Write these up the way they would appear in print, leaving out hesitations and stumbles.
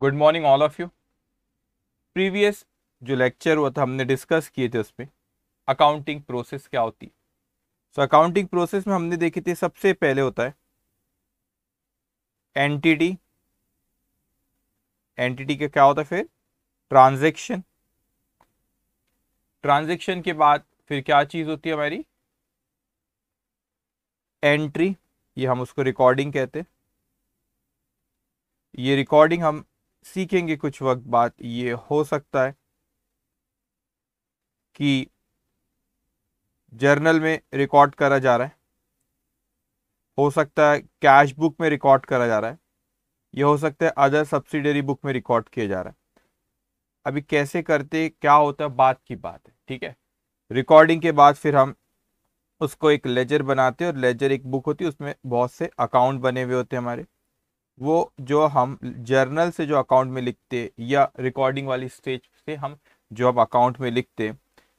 Good morning all of you. Previous जो lecture हुआ था हमने डिस्कस किए थे उसमें अकाउंटिंग प्रोसेस क्या होती है। सो अकाउंटिंग प्रोसेस में हमने देखी थी सबसे पहले होता है एंटिटी। एंटिटी का क्या होता है फिर ट्रांजैक्शन। ट्रांजैक्शन के बाद फिर क्या चीज होती है हमारी एंट्री। ये हम उसको रिकॉर्डिंग कहते हैं। ये रिकॉर्डिंग हम सीखेंगे कुछ वक्त बाद। ये हो सकता है कि जर्नल में रिकॉर्ड करा जा रहा है, हो सकता है कैश बुक में रिकॉर्ड करा जा रहा है, ये हो सकता है अदर सब्सिडरी बुक में रिकॉर्ड किया जा रहा है। अभी कैसे करते क्या होता है बात की बात है, ठीक है। रिकॉर्डिंग के बाद फिर हम उसको एक लेजर बनाते हैं और लेजर एक बुक होती है, उसमें बहुत से अकाउंट बने हुए होते हैं हमारे। वो जो हम जर्नल से जो अकाउंट में लिखते या रिकॉर्डिंग वाली स्टेज से हम जो अब अकाउंट में लिखते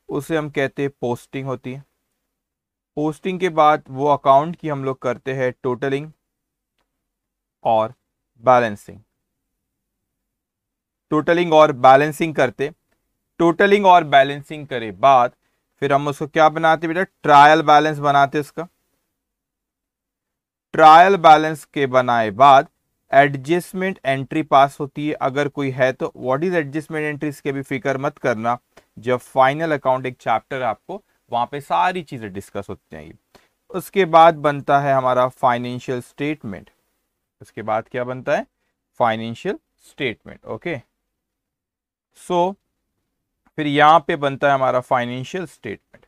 उसे हम कहते हैं पोस्टिंग होती है। पोस्टिंग के बाद वो अकाउंट की हम लोग करते हैं टोटलिंग और बैलेंसिंग। टोटलिंग और बैलेंसिंग करते, टोटलिंग और बैलेंसिंग करे बाद फिर हम उसको क्या बनाते बेटा ट्रायल बैलेंस बनाते उसका। ट्रायल बैलेंस के बनाए बाद एडजस्टमेंट एंट्री पास होती है अगर कोई है तो। व्हाट इज एडजस्टमेंट एंट्री इसके भी फिक्र मत करना, जब फाइनल अकाउंट एक चैप्टर है आपको वहां पे सारी चीजें डिस्कस होती हैं। उसके बाद बनता है हमारा फाइनेंशियल स्टेटमेंट। उसके बाद क्या बनता है फाइनेंशियल स्टेटमेंट। ओके सो फिर यहां पे बनता है हमारा फाइनेंशियल स्टेटमेंट।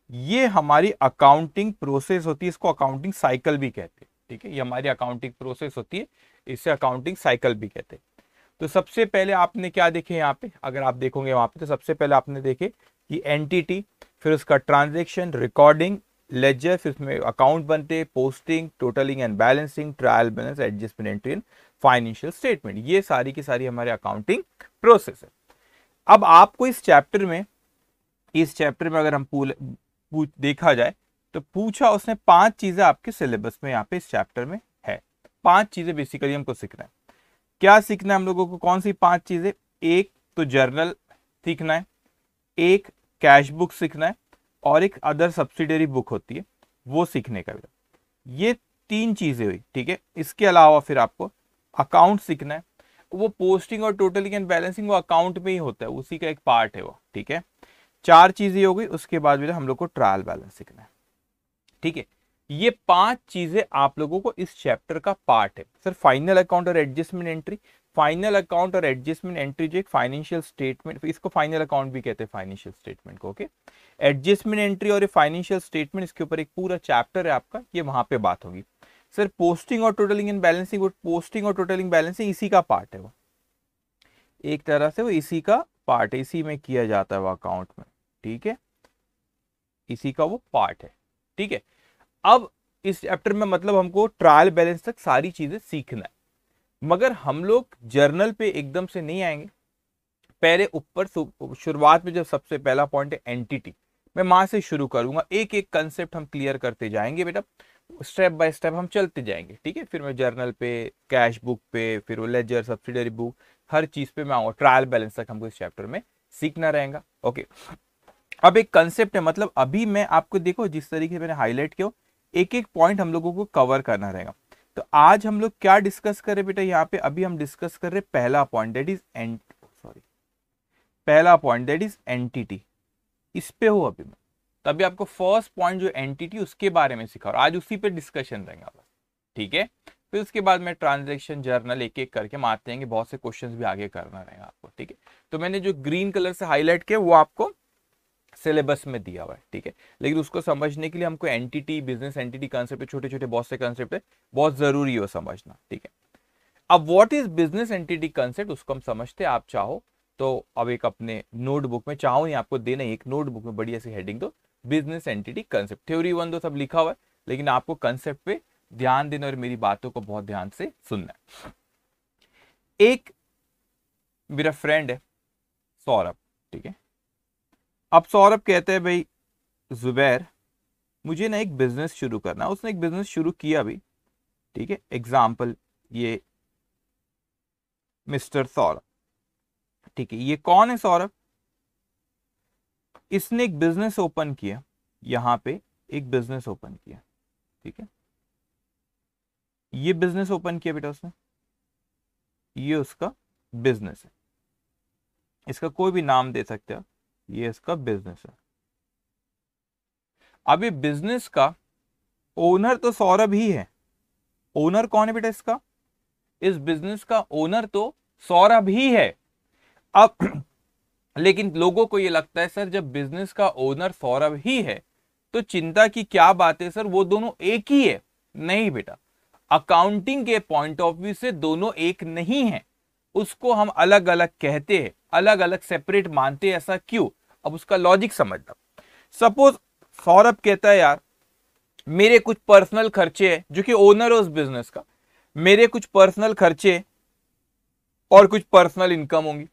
ये हमारी अकाउंटिंग प्रोसेस होती है, इसको अकाउंटिंग साइकिल भी कहते हैं, ठीक है। ये हमारी अकाउंटिंग प्रोसेस होती है, इसे अकाउंटिंग साइकिल भी कहते हैं। तो सबसे पहले आपने क्या देखे यहाँ पे, अगर आप देखोगे वहां पे तो सबसे पहले आपने देखे कि एंटिटी, फिर उसका ट्रांजेक्शन, रिकॉर्डिंग, लेजर, फिर उसमें अकाउंट बनते, posting, totalling and balancing, trial balance, adjustment entry and financial statement. ये सारी की सारी हमारे अकाउंटिंग प्रोसेस है। अब आपको इस चैप्टर में अगर हम देखा जाए तो पूछा उसने 5 चीजें आपके सिलेबस में यहाँ पे इस चैप्टर में है। 5 चीजें बेसिकली हमको सीखना है। क्या सीखना है हम लोगों को, कौन सी 5 चीजें? एक तो जर्नल सीखना है, एक कैश बुक सीखना है, और एक अदर सब्सिडरी बुक होती है वो सीखने का। ये 3 चीजें हुई, ठीक है। इसके अलावा फिर आपको अकाउंट सीखना है। वो पोस्टिंग और टोटलिंग एंड बैलेंसिंग वो अकाउंट में ही होता है, उसी का एक पार्ट है वो, ठीक है। 4 चीजें हो गई। उसके बाद भी हम लोग को ट्रायल बैलेंस सीखना है, ठीक है। ये 5 चीजें आप लोगों को इस चैप्टर का पार्ट है। सर फाइनल अकाउंट और एडजस्टमेंट एंट्री, फाइनल अकाउंट और एडजस्टमेंट एंट्री जो एक फाइनेंशियल स्टेटमेंट, इसको फाइनल अकाउंट भी कहते हैं फाइनेंशियल स्टेटमेंट को, ओके। एडजस्टमेंट एंट्री और फाइनेंशियल स्टेटमेंट, इसके ऊपर एक पूरा चैप्टर है आपका, ये वहां पे बात होगी। सर पोस्टिंग और टोटलिंग एंड बैलेंसिंग, वो पोस्टिंग और टोटलिंग बैलेंसिंग इसी का पार्ट है वो, एक तरह से वो इसी का पार्ट है, इसी में किया जाता है वो अकाउंट में, ठीक है। इसी का वो पार्ट है, ठीक है। अब इस चैप्टर में मतलब हमको ट्रायल बैलेंस तक सारी चीजें सीखना है, मगर हम लोग जर्नल पे एकदम से नहीं आएंगे। पहले ऊपर शुरुआत में जब सबसे पहला पॉइंट है एंटिटी, मैं वहां से शुरू करूंगा। एक एक कंसेप्ट हम क्लियर करते जाएंगे बेटा, स्टेप बाय स्टेप हम चलते जाएंगे, ठीक है। फिर मैं जर्नल पे, कैश बुक पे, फिर वो लेजर, सब्सिडरी बुक, हर चीज पे मैं आऊंगा। ट्रायल बैलेंस तक हमको इस चैप्टर में सीखना रहेगा, ओके। अब एक कंसेप्ट है, मतलब अभी मैं आपको देखो जिस तरीके से मैंने हाईलाइट किया, एक एक पॉइंट हम लोगों को कवर करना रहेगा। तो आज हम लोग क्या डिस्कस करें बेटा यहाँ पे, अभी हम डिस्कस कर रहे पहला पॉइंट दैट इज सॉरी पहला पॉइंट दैट इज एंटिटी। इस पे हो अभी मैं, तभी आपको फर्स्ट पॉइंट जो एंटिटी उसके बारे में सिखा और आज उसी पे डिस्कशन रहेगा बस, ठीक है। फिर उसके बाद में ट्रांजैक्शन, जर्नल एक एक करके मारते हैं, बहुत से क्वेश्चंस भी आगे करना रहेगा आपको, ठीक है। तो मैंने जो ग्रीन कलर से हाईलाइट किया वो आपको सिलेबस में दिया हुआ है, ठीक है। लेकिन उसको समझने के लिए हमको एंटिटी, बिजनेस एंटिटी कंसेप्ट, छोटे छोटे बहुत से कंसेप्ट है, बहुत जरूरी है वो समझना, ठीक है। अब what is business entity concept, उसको हम समझते हैं। आप चाहो तो अब एक अपने नोटबुक में, चाहो नहीं आपको देना, एक नोटबुक में बढ़िया सी हेडिंग दो, बिजनेस एंटिटी कंसेप्ट। थ्योरी 1 2 सब लिखा हुआ है, लेकिन आपको कंसेप्ट पे ध्यान देना और मेरी बातों को बहुत ध्यान से सुनना है। एक मेरा फ्रेंड है सौरभ, ठीक है। अब सौरभ कहते हैं भाई जुबैर मुझे ना एक बिजनेस शुरू करना है। उसने एक बिजनेस शुरू किया भी, ठीक है। एग्जाम्पल ये मिस्टर सौरभ। ठीक है, ये कौन है सौरभ? इसने एक बिजनेस ओपन किया, यहां पे एक बिजनेस ओपन किया। ठीक है, ये बिजनेस ओपन किया बेटा उसने, ये उसका बिजनेस है, इसका कोई भी नाम दे सकते हो, ये इसका बिजनेस है। अब ये बिजनेस का ओनर तो सौरभ ही है। ओनर कौन है बेटा इसका? इस बिजनेस का ओनर तो सौरभ ही है। अब लेकिन लोगों को ये लगता है सर जब बिजनेस का ओनर सौरभ ही है तो चिंता की क्या बात है सर, वो दोनों एक ही है। नहीं बेटा, अकाउंटिंग के पॉइंट ऑफ व्यू से दोनों एक नहीं है, उसको हम अलग अलग कहते हैं, अलग अलग सेपरेट मानते हैं। ऐसा क्यों? अब उसका लॉजिक समझना। सपोज सौरभ कहता है यार मेरे कुछ पर्सनल खर्चे हैं, जो कि ओनर है उस बिजनेस का, मेरे कुछ पर्सनल खर्चे और कुछ पर्सनल इनकम होंगी,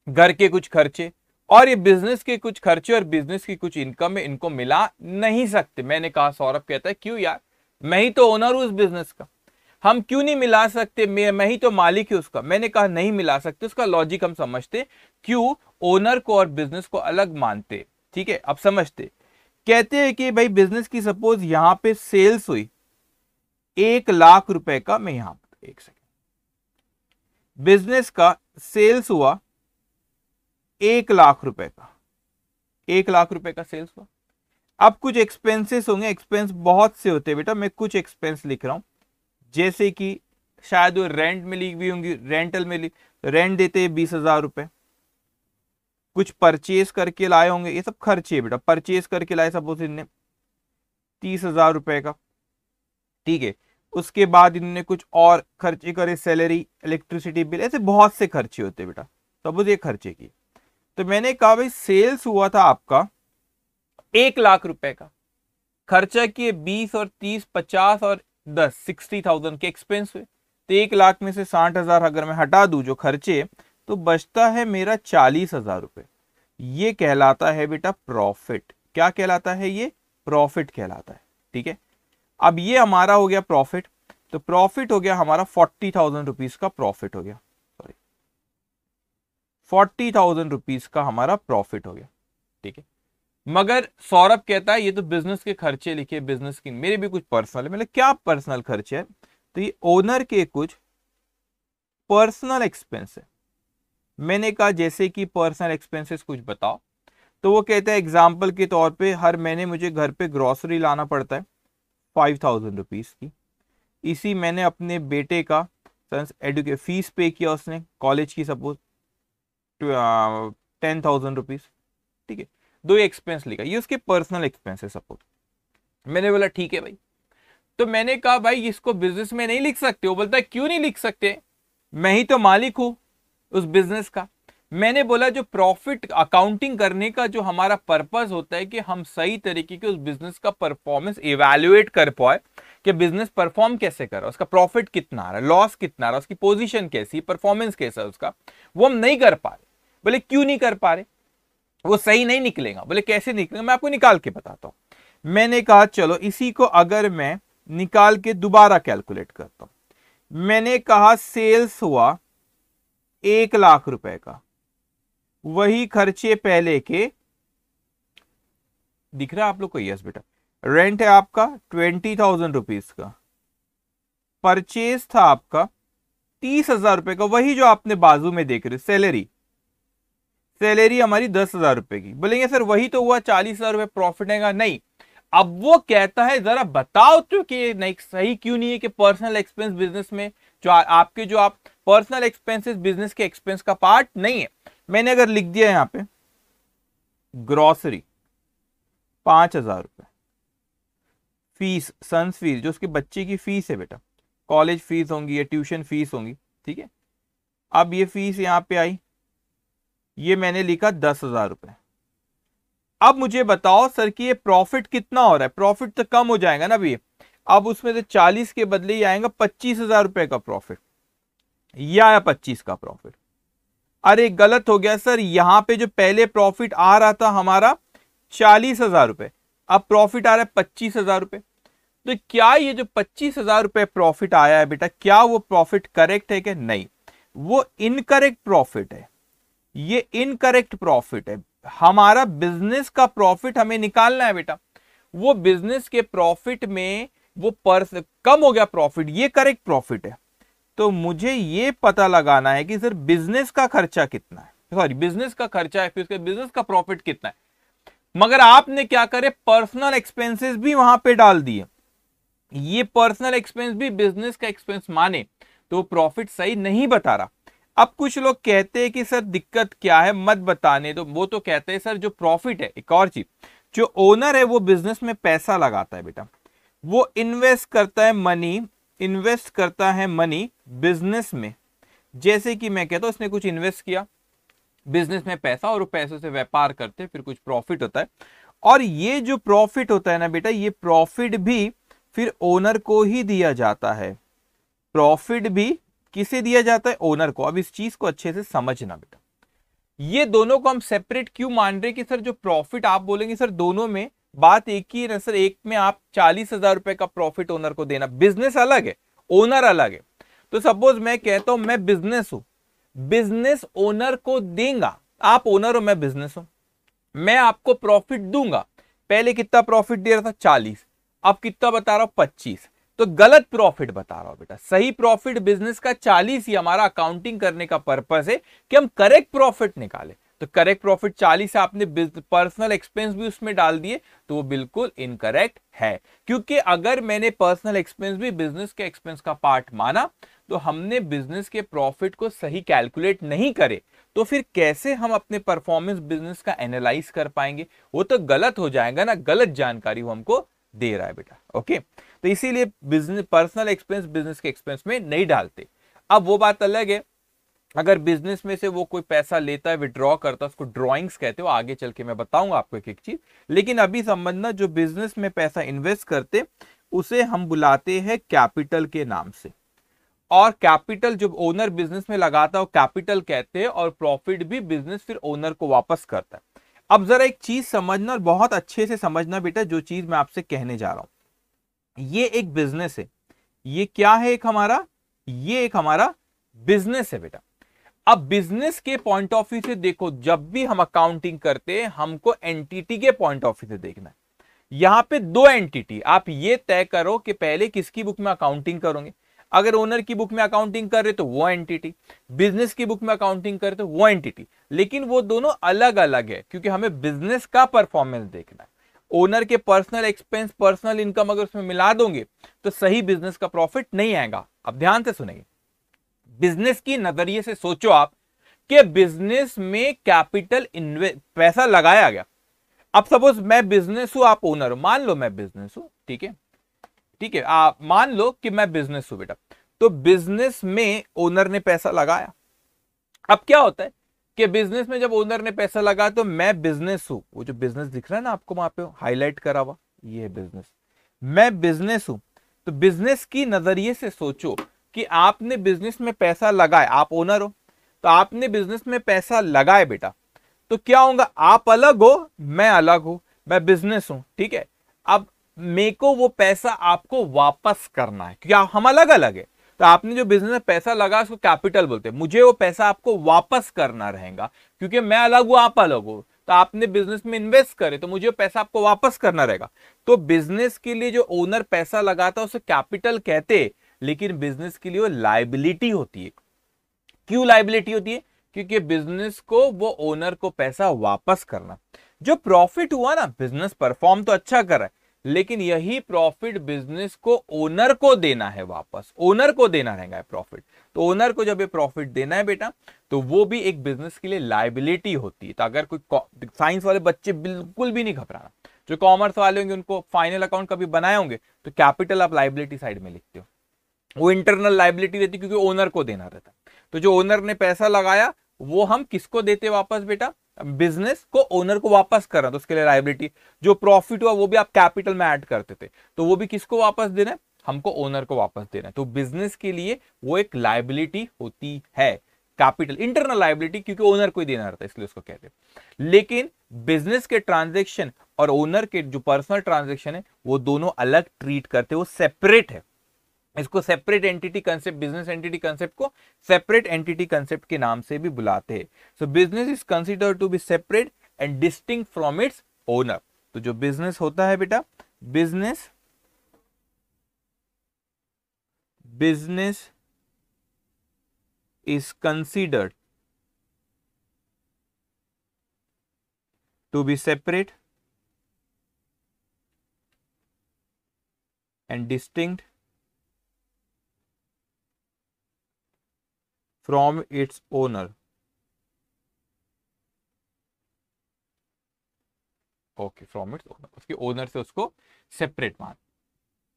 घर के कुछ खर्चे और ये बिजनेस के कुछ खर्चे और बिजनेस की कुछ इनकम है, इनको मिला नहीं सकते। मैंने कहा सौरभ कहता है क्यों यार, मैं ही तो ओनर हूं उस बिजनेस का, हम क्यों नहीं मिला सकते, मैं ही तो मालिक हूं उसका। मैंने कहा नहीं मिला सकते, उसका लॉजिक हम समझते क्यों ओनर को और बिजनेस को अलग मानते। ठीक है, अब समझते। कहते हैं कि भाई बिजनेस की सपोज यहां पे सेल्स हुई 1,00,000 रुपए का, मैं यहां पर एक सेकेंड, बिजनेस का सेल्स हुआ 1,00,000 रुपए का, 1,00,000 रुपए का सेल्स हुआ। अब कुछ एक्सपेंसेस होंगे, एक्सपेंस बहुत से होते हैं बेटा, मैं कुछ एक्सपेंस लिख रहा हूं, जैसे कि शायद वो रेंट में ली हुई होंगी, रेंटल में ली, रेंट देते हैं 20,000 रुपए, कुछ परचेज करके लाए होंगे, ये सब खर्चे बेटा, परचेज करके लाए सपोज इनने 30,000 रुपए का। ठीक है, उसके बाद इनने कुछ और खर्चे करे, सैलरी, इलेक्ट्रिसिटी बिल, ऐसे बहुत से खर्चे होते बेटा, सपोज ये खर्चे की। तो मैंने कहा भाई सेल्स हुआ था आपका 1,00,000 रुपए का, खर्चा किए 20 और 30, 50 और 10, 60,000 के एक्सपेंस हुए। तो 1,00,000 में से 60,000 अगर मैं हटा दूं जो खर्चे, तो बचता है मेरा 40,000 रुपए। ये कहलाता है बेटा प्रॉफिट। क्या कहलाता है? ये प्रॉफिट कहलाता है। ठीक है, अब ये हमारा हो गया प्रॉफिट, तो प्रॉफिट हो गया हमारा 40,000 रुपीज का प्रॉफिट हो गया, सॉरी 40,000 रुपीज का हमारा प्रॉफिट हो गया। ठीक है, मगर सौरभ कहता है ये तो बिजनेस के खर्चे लिखे, बिजनेस की, मेरे भी कुछ पर्सनल है। मतलब क्या पर्सनल खर्चे है? तो ये ओनर के कुछ पर्सनल एक्सपेंस है। मैंने कहा जैसे कि पर्सनल एक्सपेंसेस कुछ बताओ, तो वो कहता है एग्जाम्पल के तौर पे हर महीने मुझे घर पे ग्रोसरी लाना पड़ता है 5,000 रुपीज की, इसी मैंने अपने बेटे का एडुकेशन फीस पे किया, उसने कॉलेज की सपोज 10,000 रुपीज। ठीक है, दो एक्सपेंस लिखा, ये उसके पर्सनल एक्सपेंस है सपोज। मैंने बोला ठीक है भाई, तो मैंने कहा भाई इसको बिजनेस में नहीं लिख सकते। वो बोलता है क्यों नहीं लिख सकते, मैं ही तो मालिक हूं उस बिजनेस का। मैंने बोला जो प्रॉफिट अकाउंटिंग करने का जो हमारा पर्पस होता है कि हम सही तरीके के उस बिजनेस का परफॉर्मेंस इवैल्यूएट कर पाए कि बिजनेस परफॉर्म कैसे कर रहा है, उसका प्रॉफिट कितना आ रहा है, लॉस कितना आ रहा है, उसकी पोजीशन कैसी, परफॉर्मेंस कैसा है उसका, वो हम नहीं कर पा रहे। बोले क्यों नहीं कर पा रहे? वो सही नहीं निकलेगा। बोले कैसे निकलेगा? मैं आपको निकाल के बताता हूं। मैंने कहा चलो इसी को अगर मैं निकाल के दोबारा कैलकुलेट करता हूं। मैंने कहा सेल्स हुआ 1,00,000 रुपए का, वही खर्चे पहले के, दिख रहा है आप लोग को? यस बेटा, रेंट है आपका 20,000 रुपीज का, परचेज था आपका 30,000 रुपए का, वही जो आपने बाजू में देख रहे, सैलरी, सैलरी हमारी 10,000 रुपए की। बोलेंगे सर वही तो हुआ 40,000 रुपए प्रॉफिट है। नहीं, अब वो कहता है जरा बताओ तो कि नहीं सही क्यों नहीं है कि पर्सनल एक्सपेंस बिजनेस में जो आपके जो आप पर्सनल एक्सपेंसेस बिजनेस के एक्सपेंस का पार्ट नहीं है। मैंने अगर लिख दिया यहां पे ग्रोसरी 5,000 रुपए, फीस सन्स फीस जो उसके बच्चे की फीस है बेटा, कॉलेज फीस होंगी या ट्यूशन फीस होंगी। ठीक है, अब ये फीस यहां पे आई, ये मैंने लिखा 10,000 रुपए। अब मुझे बताओ सर कि ये प्रॉफिट कितना हो रहा है? प्रॉफिट तो कम हो जाएगा ना भैया। अब उसमें से 40 के बदले ही आएगा 25,000 रुपए का प्रॉफिट, या आया 25 का प्रॉफिट। अरे गलत हो गया सर, यहां पे जो पहले प्रॉफिट आ रहा था हमारा 40,000 रुपए, अब प्रॉफिट आ रहा है 25,000 रुपए। तो क्या ये जो 25,000 रुपए प्रॉफिट आया है बेटा, क्या वो प्रॉफिट करेक्ट है कि नहीं? वो इनकरेक्ट प्रॉफिट है, ये इनकरेक्ट प्रॉफिट है। हमारा बिजनेस का प्रॉफिट हमें निकालना है बेटा, वो बिजनेस के प्रॉफिट में वो कम हो गया प्रॉफिट, ये करेक्ट प्रॉफिट है। तो मुझे ये पता लगाना है कि सर बिजनेस का खर्चा कितना है, सॉरी बिजनेस का खर्चा है, फिर उसके बिजनेस का प्रॉफिट कितना है। मगर आपने क्या करे, पर्सनल एक्सपेंसेस भी वहां पे डाल दिए, ये पर्सनल एक्सपेंस भी बिजनेस का एक्सपेंस माने तो प्रॉफिट सही नहीं बता रहा। अब कुछ लोग कहते हैं कि सर दिक्कत क्या है, मत बताने दो। वो तो कहते हैं सर जो प्रॉफिट है, एक और चीज, जो ओनर है वो बिजनेस में पैसा लगाता है बेटा, वो इन्वेस्ट करता है मनी, इन्वेस्ट करता है मनी बिजनेस में। जैसे कि मैं कहता हूं उसने कुछ इन्वेस्ट किया बिजनेस में पैसा, और पैसों से व्यापार करते फिर कुछ प्रॉफिट होता है। और ये जो प्रॉफिट होता है ना बेटा, ये प्रॉफिट भी फिर ओनर को ही दिया जाता है, प्रॉफिट भी किसे दिया जाता है, ओनर को। अब इस चीज को अच्छे से समझना बेटा, ये दोनों को हम सेपरेट क्यों मान रहे कि सर जो प्रॉफिट आप बोलेंगे सर दोनों में बात एक ही है सर, एक में आप 40,000 रुपए का प्रॉफिट ओनर को देना, बिजनेस अलग है ओनर अलग है। तो सपोज मैं कहता हूं मैं बिजनेस हूं, बिजनेस ओनर को देगा, आप ओनर हो मैं बिजनेस हूं, मैं आपको प्रॉफिट दूंगा। पहले कितना प्रॉफिट दे रहा था 40, अब कितना बता रहा हूं 25, तो गलत प्रॉफिट बता रहा हूं बेटा। सही प्रॉफिट बिजनेस का 40 ही हमारा अकाउंटिंग करने का पर्पस है कि हम करेक्ट प्रॉफिट निकाले। तो करेक्ट प्रॉफिट 40 है, आपने पर्सनल एक्सपेंस भी उसमें डाल दिए तो वो बिल्कुल इनकरेक्ट है। क्योंकि अगर मैंने पर्सनल एक्सपेंस भी बिजनेस के एक्सपेंस का पार्ट माना तो हमने बिजनेस के प्रॉफिट को सही कैलकुलेट नहीं करे, तो फिर कैसे हम अपने परफॉर्मेंस बिजनेस का एनालाइज कर पाएंगे, वो तो गलत हो जाएगा ना, गलत जानकारी वो हमको दे रहा है बेटा। ओके, तो इसीलिए बिजनेस पर्सनल एक्सपेंस बिजनेस के एक्सपेंस में नहीं डालते। अब वो बात अलग है, अगर बिजनेस में से वो कोई पैसा लेता है, विड्रॉ करता है, उसको ड्रॉइंग्स कहते हो, आगे चल के मैं बताऊंगा आपको एक एक चीज। लेकिन अभी समझना, जो बिजनेस में पैसा इन्वेस्ट करते उसे हम बुलाते हैं कैपिटल के नाम से, और कैपिटल जो ओनर बिजनेस में लगाता है वो कैपिटल कहते हैं, और प्रॉफिट भी बिजनेस फिर ओनर को वापस करता है। अब जरा एक चीज समझना, और बहुत अच्छे से समझना बेटा, जो चीज मैं आपसे कहने जा रहा हूं, ये एक बिजनेस है, ये क्या है, एक हमारा, ये एक हमारा बिजनेस है बेटा। अब बिजनेस के पॉइंट ऑफ व्यू से देखो, जब भी हम अकाउंटिंग करते हैं हमको एंटिटी के पॉइंट ऑफ व्यू से देखना है। यहां पे दो एंटिटी, आप ये तय करो कि पहले किसकी बुक में अकाउंटिंग करोगे। अगर ओनर की बुक में अकाउंटिंग कर रहे तो वो एंटिटी, बिजनेस की बुक में अकाउंटिंग कर रहे तो वो एंटिटी, लेकिन वो दोनों अलग अलग है, क्योंकि हमें बिजनेस का परफॉर्मेंस देखना है। ओनर के पर्सनल एक्सपेंस पर्सनल इनकम अगर उसमें मिला दोगे तो सही बिजनेस का प्रॉफिट नहीं आएगा। अब ध्यान से सुनिए, बिजनेस की नजरिए से सोचो आप कि बिजनेस में कैपिटल पैसा लगाया गया। अब सपोज मैं बिजनेस हूं, आप ओनर हो, मान लो मैं बिजनेस हूं, ठीक है, ठीक है, आप मान लो कि मैं बिजनेस हूं बेटा। तो बिजनेस में ओनर ने पैसा लगाया। अब क्या होता है कि बिजनेस में जब ओनर ने पैसा लगाया तो मैं बिजनेस हूं, वो जो बिजनेस दिख रहा है ना आपको वहां पे हाईलाइट करा हुआ, ये है बिजनेस, मैं बिजनेस हूं। तो बिजनेस की नजरिए से सोचो कि आपने बिजनेस में पैसा लगाया, आप ओनर हो तो आपने बिजनेस में पैसा लगाए बेटा, तो क्या होगा, आप अलग हो मैं अलग हूं, मैं बिजनेस हूं, ठीक है। अब मेरे को वो पैसा आपको वापस करना है, क्या हम अलग अलग है, तो आपने जो बिजनेस में पैसा लगा उसको कैपिटल बोलते हैं, मुझे वो पैसा आपको वापस करना रहेगा, क्योंकि मैं अलग हूं आप अलग हो, तो आपने बिजनेस में इन्वेस्ट करे तो मुझे वो पैसा आपको वापस करना रहेगा। तो बिजनेस के लिए जो ओनर पैसा लगाता है उसे कैपिटल कहते, लेकिन बिजनेस के लिए वो लायबिलिटी होती है। क्यों लायबिलिटी होती है, क्योंकि बिजनेस को वो ओनर को पैसा वापस करना। जो प्रॉफिट हुआ ना, बिजनेस परफॉर्म तो अच्छा कर रहा है, लेकिन यही प्रॉफिट बिजनेस को ओनर को देना है वापस, ओनर को देना रहेगा प्रॉफिट। तो ओनर को जब ये प्रॉफिट देना है बेटा, तो वो भी एक बिजनेस के लिए लायबिलिटी होती है। तो अगर कोई साइंस वाले बच्चे बिल्कुल भी नहीं घबराना, जो कॉमर्स वाले होंगे उनको फाइनल अकाउंट कभी बनाए होंगे तो कैपिटल आप लायबिलिटी साइड में लिखते हो, वो इंटरनल लायबिलिटी रहती है, क्योंकि ओनर को देना रहता है। तो जो ओनर ने पैसा लगाया वो हम किसको देते वापस बेटा, बिजनेस को ओनर को वापस करना, तो उसके लिए लायबिलिटी। जो प्रॉफिट हुआ वो भी आप कैपिटल में ऐड करते थे, तो वो भी किसको वापस देना है, हमको ओनर को वापस देना है। तो बिजनेस के लिए वो एक लायबिलिटी होती है, कैपिटल, इंटरनल लायबिलिटी, क्योंकि ओनर को ही देना रहता है इसलिए उसको कहते हैं। लेकिन बिजनेस के ट्रांजेक्शन और ओनर के जो पर्सनल ट्रांजेक्शन है वो दोनों अलग ट्रीट करते, वो सेपरेट है। इसको separate entity concept, business entity concept को सेपरेट एंटिटी कंसेप्ट के नाम से भी बुलाते हैं। So business is considered to be separate and distinct from its owner. तो जो बिजनेस होता है बेटा, business is considered to be separate and distinct from its owner। Okay, from its owner, उसके ओनर से उसको सेपरेट मान,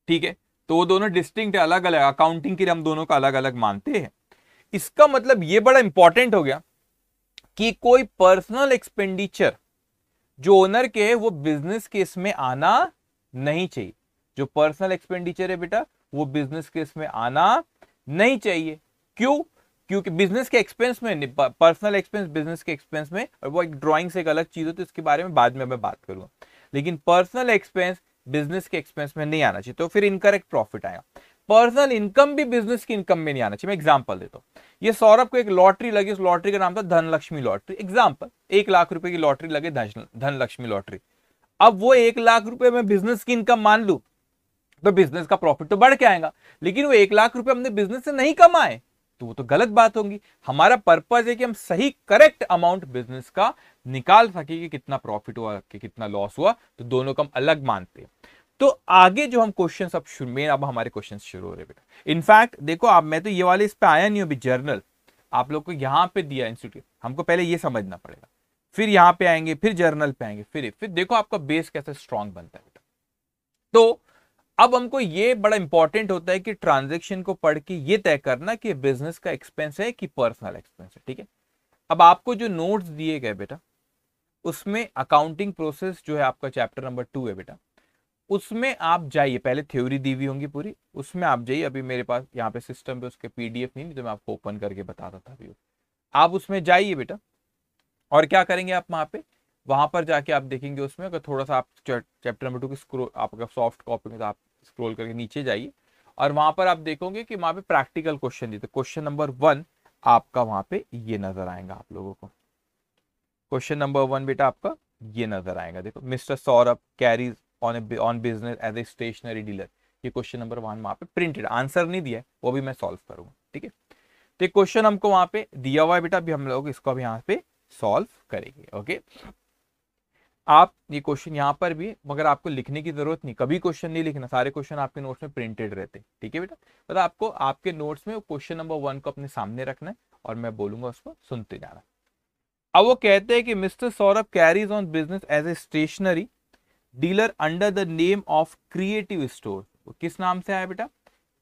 ठीक है। तो वो दोनों डिस्टिंक्ट है, अलग अलग, अकाउंटिंग के लिए हम दोनों को अलग अलग मानते हैं। इसका मतलब ये बड़ा इंपॉर्टेंट हो गया कि कोई पर्सनल एक्सपेंडिचर जो ओनर के है वो बिजनेस केस में आना नहीं चाहिए। जो पर्सनल एक्सपेंडिचर है बेटा वो बिजनेस केस में आना नहीं चाहिए। क्यों? क्योंकि बिजनेस के एक्सपेंस में, पर्सनल एक्सपेंस बिजनेस के एक्सपेंस में, और वो एक ड्राइंग से एक अलग चीज होती है, इसके बारे में बाद में मैं बात करूंगा। लेकिन पर्सनल एक्सपेंस बिजनेस के एक्सपेंस में नहीं आना चाहिए, तो फिर इनकरेक्ट प्रॉफिट आएगा। पर्सनल इनकम भी बिजनेस की इनकम में नहीं आना चाहिए। मैं एग्जांपल देता हूं, ये सौरभ को एक लॉटरी लगी, उस लॉटरी का नाम था धनलक्ष्मी लॉटरी, एग्जांपल 1 लाख रुपए की लॉटरी लगे, धनलक्ष्मी लॉटरी। अब वो 1 लाख रुपए में बिजनेस की इनकम मान लू तो बिजनेस का प्रॉफिट तो बढ़ के आएगा, लेकिन वो 1 लाख रुपए हमने बिजनेस से नहीं कमाए तो वो तो गलत बात होगी। हमारा पर्पज है कि हम सही करेक्ट अमाउंट बिजनेस का निकाल सके कि कितना प्रॉफिट हुआ कि कितना लॉस हुआ, तो दोनों को हम अलग मानते हैं। तो आगे जो हम क्वेश्चन अब मेन अब हमारे क्वेश्चन शुरू हो रहे बेटा। इनफैक्ट देखो आप, मैं तो ये वाले इस पे आया नहीं अभी, जर्नल आप लोग को यहां पे दिया इंस्टीट्यूट, हमको पहले ये समझना पड़ेगा, फिर यहां पे आएंगे, फिर जर्नल पे आएंगे, फिर देखो आपका बेस कैसे स्ट्रांग बनता है बेटा। तो अब हमको ये बड़ा इंपॉर्टेंट होता है कि ट्रांजेक्शन को पढ़ के ये तय करना कि बिजनेस का एक्सपेंस है कि पर्सनल एक्सपेंस है, ठीक है। अब आपको जो नोट्स दिए गए बेटा उसमें अकाउंटिंग प्रोसेस जो है आपका चैप्टर नंबर 2 है बेटा, उसमें आप जाइए, पहले थ्योरी दी हुई होंगी पूरी, उसमें आप जाइए। अभी मेरे पास यहाँ पे सिस्टम पे उसके पीडीएफ नहीं, तो मैं आपको ओपन करके बताता था अभी। आप उसमें जाइए बेटा, और क्या करेंगे आप वहां पर जाके आप देखेंगे उसमें, अगर थोड़ा सा आप चैप्टर नंबर 2 की स्क्रोल, आपका सॉफ्ट कॉपी में, तो आप स्क्रोल करके नीचे जाइए और वहां पर आप देखोगे कि वहां पे प्रैक्टिकल क्वेश्चन दिए, क्वेश्चन नंबर 1 आपका वहां पे ये नजर आएगा आप लोगों को। क्वेश्चन नंबर 1 बेटा आपका ये नजर आएगा, देखो, mister Saurabh carries on business as a stationery dealer. ये क्वेश्चन नंबर 1 वहां पे प्रिंटेड, आंसर नहीं दिया है, वो भी मैं सॉल्व करूंगा, ठीक है। तो क्वेश्चन हमको वहां पे दिया हुआ है बेटा, अभी हम लोग इसको अभी यहाँ पे सॉल्व करेंगे, ओके। आप ये क्वेश्चन यहाँ पर भी, मगर आपको लिखने की जरूरत नहीं, कभी क्वेश्चन नहीं लिखना, सारे क्वेश्चन आपके नोट्स में प्रिंटेड रहते, ठीक है बेटा। मतलब आपको आपके नोट्स में क्वेश्चन नंबर 1 को अपने सामने रखना है और मैं बोलूंगा उसको सुनते जाना। अब वो कहते हैं कि mister Saurabh carries on business as a stationery dealer under the name of Creative Store. किस नाम से आया बेटा?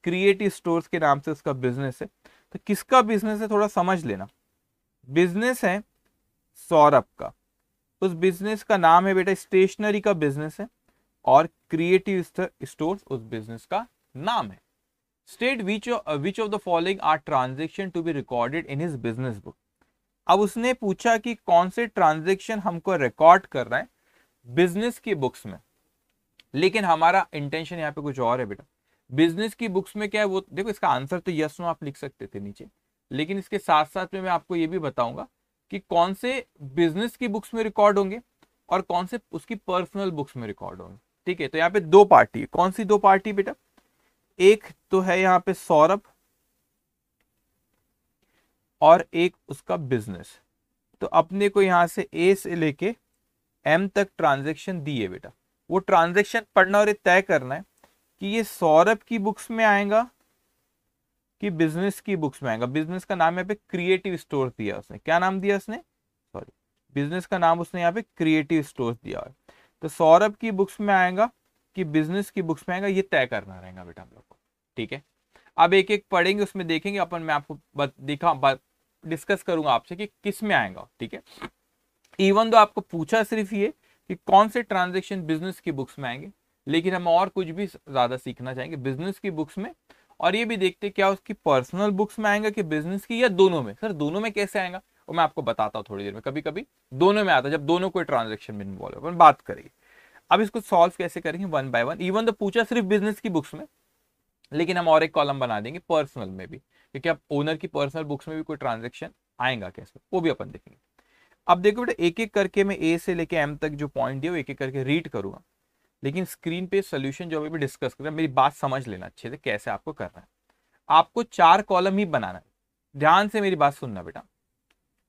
क्रिएटिव स्टोर्स के नाम से उसका बिजनेस है। तो किसका बिजनेस है थोड़ा समझ लेना। बिजनेस है सौरभ का, उस बिजनेस का नाम है बेटा, स्टेशनरी का बिजनेस है, और क्रिएटिव स्टोर्स उस बिजनेस का नाम है। State which of the following are transaction to be recorded in his business book. अब उसने पूछा कि कौन से ट्रांजेक्शन हमको रिकॉर्ड कर रहा है बिजनेस की बुक्स में, लेकिन हमारा इंटेंशन यहाँ पे कुछ और है बेटा। बिजनेस की बुक्स में क्या है वो देखो, इसका आंसर तो यस नो आप लिख सकते थे नीचे, लेकिन इसके साथ साथ में मैं आपको ये भी बताऊंगा कि कौन से बिजनेस की बुक्स में रिकॉर्ड होंगे और कौन से उसकी पर्सनल बुक्स में रिकॉर्ड होंगे, ठीक है। तो यहाँ पे दो पार्टी, कौन सी दो पार्टी बेटा? एक तो है यहाँ पे सौरभ और एक उसका बिजनेस। तो अपने को यहां से ए से लेके एम तक ट्रांजेक्शन दी है बेटा, वो ट्रांजेक्शन पढ़ना और ये तय करना है कि ये सौरभ की बुक्स में आएगा कि बिजनेस की बुक्स में आएगा। बिजनेस का नाम यहाँ पे क्रिएटिव स्टोर दिया उसने, क्या नाम दिया उसने? सॉरी, बिजनेस का नाम उसने यहाँ पे क्रिएटिव स्टोर दिया है। तो सौरभ की बुक्स में आएगा कि बिजनेस की बुक्स में आएगा, ये तय करना रहेगा बेटा हम लोग को, ठीक है। अब एक एक पढ़ेंगे, उसमें देखेंगे अपन, मैं आपको डिस्कस करूंगा आपसे कि किस में आएगा, ठीक है। इवन तो आपको पूछा सिर्फ ये कि कौन से ट्रांजेक्शन बिजनेस की बुक्स में आएंगे, लेकिन हम और कुछ भी ज्यादा सीखना चाहेंगे बिजनेस की बुक्स में, और ये भी देखते क्या उसकी पर्सनल बुक्स में आएगा कि बिजनेस की, या दोनों में। सर दोनों में कैसे आएगा वो मैं आपको बताता हूँ थोड़ी देर में। कभी कभी दोनों में आता है, जब दोनों कोई ट्रांजेक्शन में इन्वॉल्व है, बात करेंगे। अब इसको सॉल्व कैसे करेंगे वन बाय वन। इवन तो पूछा सिर्फ बिजनेस की बुक्स में, लेकिन हम और एक कॉलम बना देंगे पर्सनल में भी, क्योंकि अब ओनर की पर्सनल बुक्स में भी कोई ट्रांजेक्शन आएगा कैसे, वो भी अपन देखेंगे। अब देखो बेटा, एक एक करके मैं ए से लेके एम तक जो पॉइंट दिया वो एक एक करके रीड करूंगा, लेकिन स्क्रीन पे सोल्यूशन जो अभी भी डिस्कस कर रहे हैं, मेरी बात समझ लेना अच्छे से कैसे आपको करना है। आपको 4 कॉलम ही बनाना है, ध्यान से मेरी बात सुनना बेटा।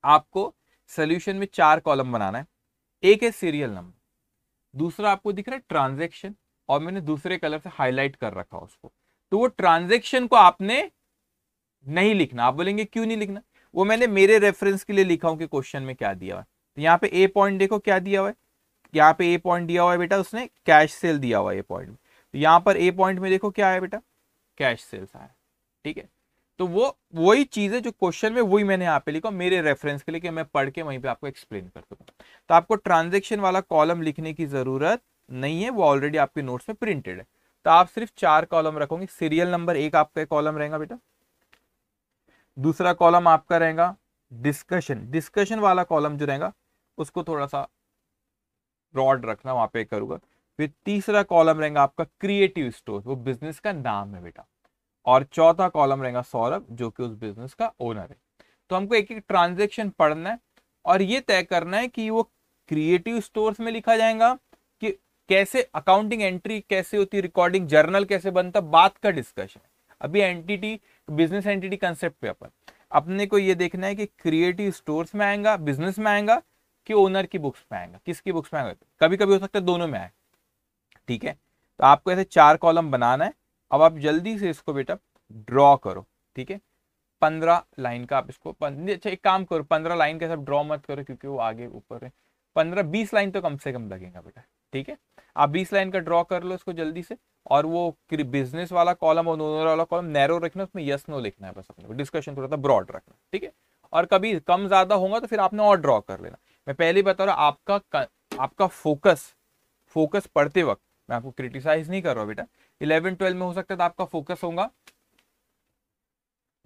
आपको सोल्यूशन में 4 कॉलम बनाना है। एक है सीरियल नंबर, दूसरा आपको दिख रहा है ट्रांजेक्शन, और मैंने दूसरे कलर से हाईलाइट कर रखा उसको। तो वो ट्रांजेक्शन को आपने नहीं लिखना। आप बोलेंगे क्यों नहीं लिखना? वो मैंने मेरे रेफरेंस के लिए लिखा हूं कि क्वेश्चन में क्या दिया हुआ है। तो यहाँ पे ए पॉइंट देखो क्या दिया हुआ है, यहाँ पे ए पॉइंट दिया हुआ है बेटा, उसने कैश सेल दिया हुआ है ए पॉइंट में। तो यहाँ पर ए पॉइंट में देखो क्या है बेटा, कैश सेल्स आया। ठीक है, तो वो वही चीज है जो क्वेश्चन में, वही मैंने यहाँ पे लिखा मेरे रेफरेंस के लिए कि मैं पढ़ के वहीं पे आपको एक्सप्लेन कर दूंगा। तो आपको ट्रांजेक्शन वाला कॉलम लिखने की जरूरत नहीं है, वो ऑलरेडी आपके नोट्स में प्रिंटेड है। तो आप सिर्फ 4 कॉलम रखोगे। सीरियल नंबर एक आपका कॉलम रहेगा बेटा, दूसरा कॉलम आपका रहेगा डिस्कशन, डिस्कशन वाला कॉलम जो रहेगा उसको थोड़ा सा ब्रॉड रखना, वहां पे करूंगा। फिर तीसरा कॉलम रहेगा आपका क्रिएटिव स्टोर, वो बिजनेस का नाम है बेटा। और चौथा कॉलम रहेगा सौरभ, जो कि उस बिजनेस का ओनर है। तो हमको एक एक ट्रांजेक्शन पढ़ना है और ये तय करना है कि वो क्रिएटिव स्टोर्स में लिखा जाएगा कि कैसे अकाउंटिंग एंट्री कैसे होती है, रिकॉर्डिंग जर्नल कैसे बनता, बात का डिस्कशन है। अभी एंटिटी, बिजनेस एंटिटी कंसेप्ट पे अपन अपने को ये देखना है कि क्रिएटिव स्टोर्स में आएगा, बिजनेस में आएगा, कि ओनर की बुक्स में आएगा, किसकी बुक्स में आएगा। कभी कभी हो सकता है दोनों में आए। ठीक है, तो आपको ऐसे 4 कॉलम बनाना है। अब आप जल्दी से इसको बेटा ड्रॉ करो। ठीक है, 15 लाइन का आप इसको अच्छा एक काम करो, 15 लाइन का सब ड्रॉ मत करो क्योंकि वो आगे ऊपर है। 15-20 लाइन तो कम से कम लगेगा बेटा। ठीक है, आप 20 लाइन का ड्रॉ कर लो इसको जल्दी से। और वो बिजनेस वाला कॉलम और ओनर वाला कॉलम नैरो रखना, उसमें यस नो लिखना है बस अपने को, डिस्कशन थोड़ा सा ब्रॉड रखना। ठीक है, और कभी कम ज्यादा होगा तो फिर आपने और ड्रॉ कर लेना। मैं पहले ही बता रहा हूं, आपका फोकस पढ़ते वक्त, मैं आपको क्रिटिसाइज नहीं कर रहा हूं बेटा। 11-12 में हो सकता है तो आपका फोकस होगा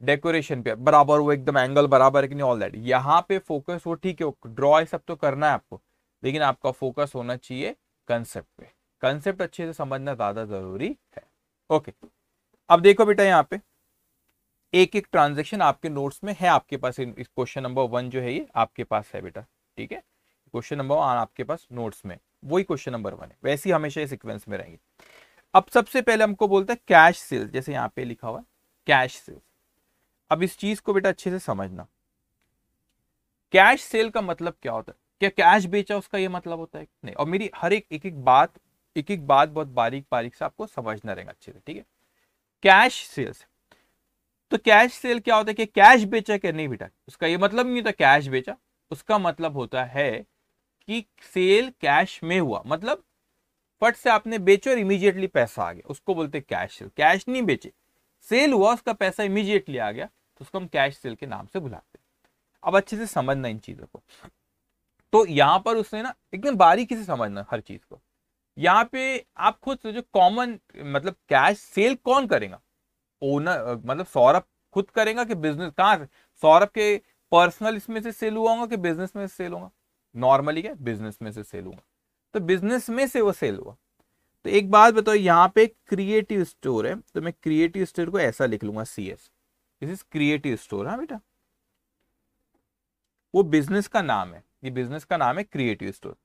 डेकोरेशन पे, बराबर वो एकदम एंगल बराबर है कि नहीं, ऑल दैट। यहाँ पे फोकस वो ठीक है, ड्रॉ सब तो करना है आपको, लेकिन आपका फोकस होना चाहिए कंसेप्ट पे। कंसेप्ट अच्छे से समझना ज्यादा जरूरी है। ओके, अब देखो बेटा, यहाँ पे एक एक ट्रांजेक्शन आपके नोट्स में है आपके पास। इस क्वेश्चन नंबर 1 जो है ये आपके पास है बेटा। ठीक है, क्वेश्चन नंबर 1 आपके पास नोट्स में, वही क्वेश्चन नंबर 1 है, वैसे ही हमेशा ये सीक्वेंस में रहेंगे। अब सबसे पहले हमको बोलता है कैश सेल्स, जैसे यहाँ पे लिखा हुआ है कैश सेल्स। अब इस चीज को बेटा अच्छे से समझना, कैश सेल का मतलब क्या होता है? क्या कैश बेचा उसका ये मतलब होता है? नहीं। और मेरी हर एक एक बात बहुत बारीक बारीक से आपको समझना रहेगा अच्छे से। ठीक है, कैश सेल्स, तो कैश सेल क्या होता है कि कैश बेचा क्या? नहीं बेटा, उसका ये मतलब नहीं होता कैश बेचा। उसका मतलब होता है कि सेल कैश में हुआ, मतलब फट से आपने बेचो और इमीडिएटली पैसा आ गया, उसको बोलते हैं कैश सेल। कैश नहीं बेचे, सेल हुआ, उसका पैसा इमीडिएटली आ गया, तो उसको हम कैश सेल के नाम से बुलाते हैं। अब अच्छे से समझना इन चीजों को। तो यहां पर उसने ना एकदम बारीकी से समझना हर चीज को। यहाँ पे आप खुद सोचो, कॉमन मतलब कैश सेल कौन करेगा? ओनर, मतलब सौरभ खुद करेगा कि बिजनेस? कहां से सौरभ के पर्सनल इसमें से सेल हुआ होगा कि बिजनेस में से सेल होगा? नॉर्मली क्या, बिजनेस में से सेल हुआ, तो बिजनेस में से वो सेल हुआ। तो एक बात बताओ, यहाँ पे क्रिएटिव स्टोर है, तो मैं क्रिएटिव स्टोर को ऐसा लिख लूंगा CS, this is creative store. हाँ बेटा, वो बिजनेस का नाम है, ये बिजनेस का नाम है क्रिएटिव स्टोर।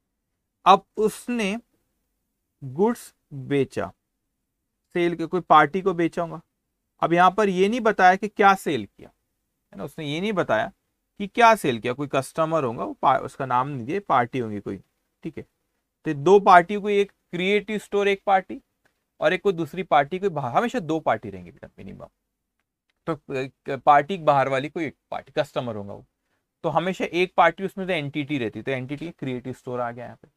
अब उसने गुड्स बेचा, सेल के कोई पार्टी को बेचा होगा। अब यहां पर ये नहीं बताया कि क्या सेल किया, है ना, उसने ये नहीं बताया कि क्या सेल किया। कोई कस्टमर होगा, वो उसका नाम नहीं दिया, पार्टी होगी कोई। ठीक है, तो 2 पार्टी को, एक क्रिएटिव स्टोर एक पार्टी, और एक को दूसरी पार्टी को बाहर, हमेशा 2 पार्टी रहेंगी बेटा मिनिमम। तो पार्टी बाहर वाली कोई एक पार्टी कस्टमर होगा वो, तो हमेशा एक पार्टी उसमें से एंटिटी रहती, तो एंटिटी क्रिएटिव स्टोर आ गया यहाँ पे।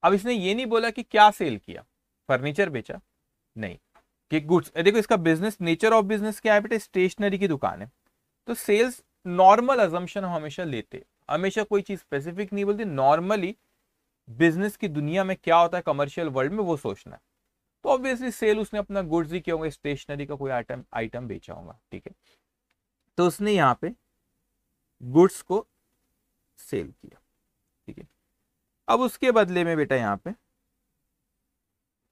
अब इसने ये नहीं बोला कि क्या सेल किया, फर्नीचर बेचा नहीं, कि गुड्स। देखो इसका बिजनेस, नेचर ऑफ बिजनेस क्या है बेटा, स्टेशनरी की दुकान है, तो सेल्स नॉर्मल अजम्पशन हम हमेशा लेते, हमेशा कोई चीज स्पेसिफिक नहीं बोलते, नॉर्मली बिजनेस की दुनिया में क्या होता है कमर्शियल वर्ल्ड में वो सोचना है। तो ऑब्वियसली सेल उसने अपना गुड्स ही किया होगा, स्टेशनरी का कोई आइटम बेचा होगा। ठीक है, तो उसने यहाँ पे गुड्स को सेल किया। ठीक है, अब उसके बदले में बेटा यहाँ पे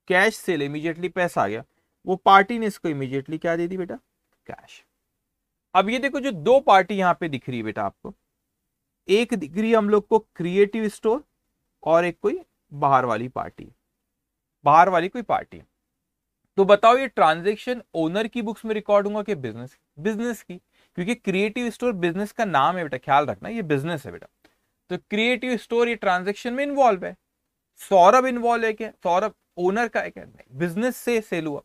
कैश सेल, इमीडिएटली पैसा आ गया। वो पार्टी ने इसको इमीडिएटली क्या दे दी बेटा, कैश। अब ये देखो जो दो पार्टी यहां पे दिख रही है बेटा आपको, एक दिख रही है हम लोग को क्रिएटिव स्टोर और एक कोई बाहर वाली पार्टी, बाहर वाली कोई पार्टी। तो बताओ ये ट्रांजैक्शन ओनर की बुक्स में रिकॉर्ड होगा कि बिजनेस, बिजनेस की, क्योंकि क्रिएटिव स्टोर बिजनेस का नाम है बेटा, ख्याल रखना ये बिजनेस है बेटा। तो क्रिएटिव स्टोर ये ट्रांजैक्शन में इन्वॉल्व है। सौरभ इन्वॉल्व है क्या, सौरभ ओनर का है क्या, नहीं, बिजनेस से सेल हुआ,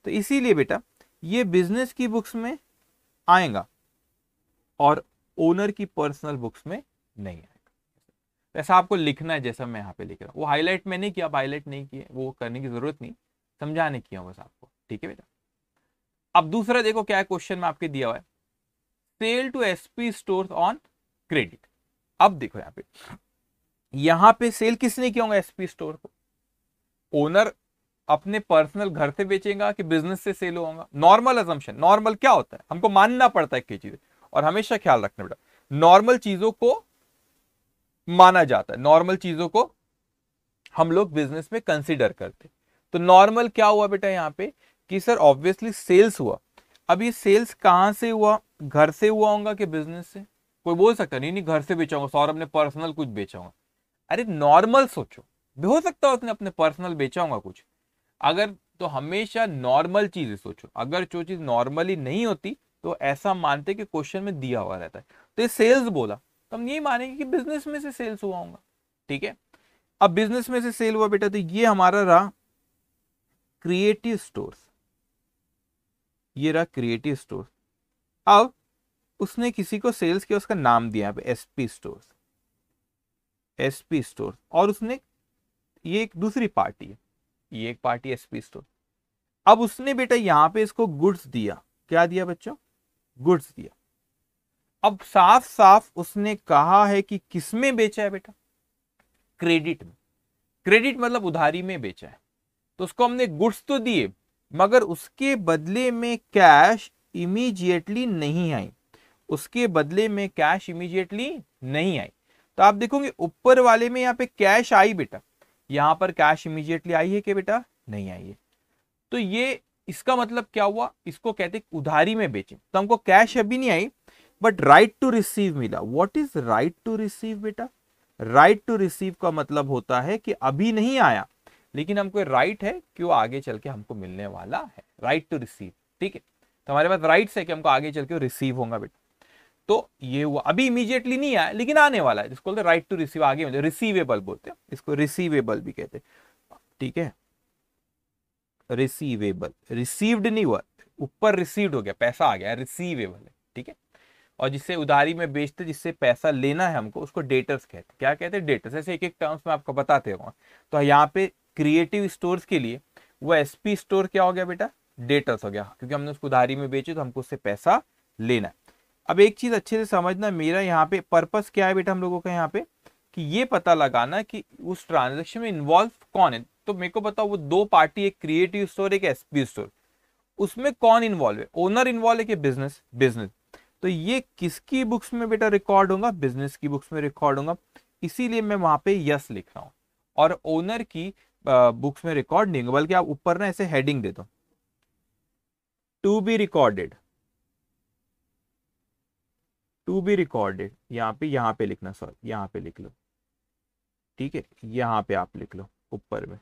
तो इसीलिए बेटा ये बिजनेस की बुक्स में आएगा और ओनर की पर्सनल बुक्स में नहीं आएगा। ऐसा आपको लिखना है जैसा मैं यहाँ पे लिख रहा हूँ, वो हाईलाइट मैंने किया, आप हाईलाइट नहीं किए, वो करने की जरूरत नहीं, समझाने की बस आपको, ठीक है बेटा। अब दूसरा देखो क्या है, क्वेश्चन में आपके दिया हुआ है sale to SP store on credit. अब देखो यहाँ पे सेल किसने किया होगा एसपी स्टोर को, ओनर अपने पर्सनल घर से बेचेगा कि बिजनेस से सेल होगा। नॉर्मल अजम्पशन, नॉर्मल क्या होता है, हमको मानना पड़ता है कई चीजें, और हमेशा ख्याल रखना बेटा, नॉर्मल चीजों को माना जाता है, नॉर्मल चीजों को हम लोग बिजनेस में कंसीडर करते। तो नॉर्मल क्या हुआ बेटा यहाँ पे कि सर ऑब्वियसली सेल्स हुआ। अब ये सेल्स कहां से हुआ, घर से हुआ होगा कि बिजनेस से। कोई बोल सकता नहीं नहीं घर से बेचा होगा, सौरभ ने पर्सनल कुछ बेचा होगा। अरे नॉर्मल सोचो, हो सकता है उसने अपने पर्सनल बेचा होगा कुछ, अगर तो हमेशा नॉर्मल चीजें सोचो, अगर जो चीज नॉर्मली नहीं होती तो ऐसा मानते कि क्वेश्चन में दिया हुआ रहता है। तो ये सेल्स बोला तो हम यही मानेंगे कि बिजनेस में से सेल्स हुआ होगा, ठीक है। अब बिजनेस में से सेल हुआ बेटा, तो ये हमारा रहा क्रिएटिव स्टोर्स, ये रहा क्रिएटिव स्टोर्स। अब उसने किसी को सेल्स किया, उसका नाम दिया यहाँ पे एसपी स्टोर्स, एसपी स्टोर्स, और उसने, ये एक दूसरी पार्टी है, ये एक पार्टी एसपी स्टोर। अब उसने बेटा यहां पे इसको गुड्स दिया, क्या दिया बच्चों, गुड्स दिया। अब साफ साफ उसने कहा है कि किसमें बेचा है बेटा, क्रेडिट में। क्रेडिट मतलब उधारी में बेचा है, तो उसको हमने गुड्स तो दिए मगर उसके बदले में कैश इमीडिएटली नहीं आई, उसके बदले में कैश इमीडिएटली नहीं आई। तो आप देखोगे ऊपर वाले में यहाँ पे कैश आई बेटा, यहां पर कैश इमीडिएटली आई है कि बेटा नहीं आई है। तो ये इसका मतलब क्या हुआ, इसको कहते हैं उधारी में बेचे, तो हमको कैश अभी नहीं आई बट राइट टू रिसीव मिला। What is right to receive बेटा, राइट टू रिसीव का मतलब होता है कि अभी नहीं आया लेकिन हमको राइट है कि वो आगे चल के हमको मिलने वाला है, राइट टू रिसीव, ठीक है। तो हमारे पास राइट्स है कि हमको आगे चल के रिसीव होगा बेटा। तो ये हुआ, अभी इमीडिएटली नहीं आया लेकिन आने वाला है, जिसको बोलते हैं राइट टू रिसीव, आगे मतलब रिसीवेबल बोलते हैं इसको, रिसीवेबल भी कहते हैं, ठीक है। रिसीवेबल, रिसीव्ड नहीं हुआ, ऊपर रिसीव्ड हो गया, पैसा आ गया, रिसीवेबल है, ठीक है। और जिससे उधारी में बेचते, जिससे पैसा लेना है हमको, उसको डेटर्स कहते हैं। क्या कहते हैं, डेटर्स। ऐसे एक एक टर्म्स में आपको बताते रहूंगा। तो यहाँ पे क्रिएटिव स्टोर्स के लिए वो एसपी स्टोर क्या हो गया बेटा, डेटर्स हो गया, क्योंकि हमने उसको उधारी में बेचे तो हमको उससे पैसा लेना है। अब एक चीज अच्छे से समझना, मेरा यहाँ पे पर्पस क्या है बेटा हम लोगों का यहाँ पे, कि ये पता लगाना कि उस ट्रांजेक्शन में इन्वॉल्व कौन है। तो मेरे को बताओ वो दो पार्टी, एक क्रिएटिव स्टोर एक एसपी स्टोर, उसमें कौन इन्वॉल्व है, ओनर इन्वॉल्व है कि बिजनेस, बिजनेस। तो ये किसकी बुक्स में बेटा रिकॉर्ड होगा, बिजनेस की बुक्स में रिकॉर्ड होगा, इसीलिए मैं वहां पे यस लिख रहा हूं। और ओनर की बुक्स में रिकॉर्ड नहीं होगा, बल्कि आप ऊपर ना ऐसे हेडिंग दे दो, to be recorded, to be recorded, यहाँ पे लिखना, सॉरी यहाँ पे लिख लो, ठीक है, यहाँ पे आप लिख लो ऊपर में,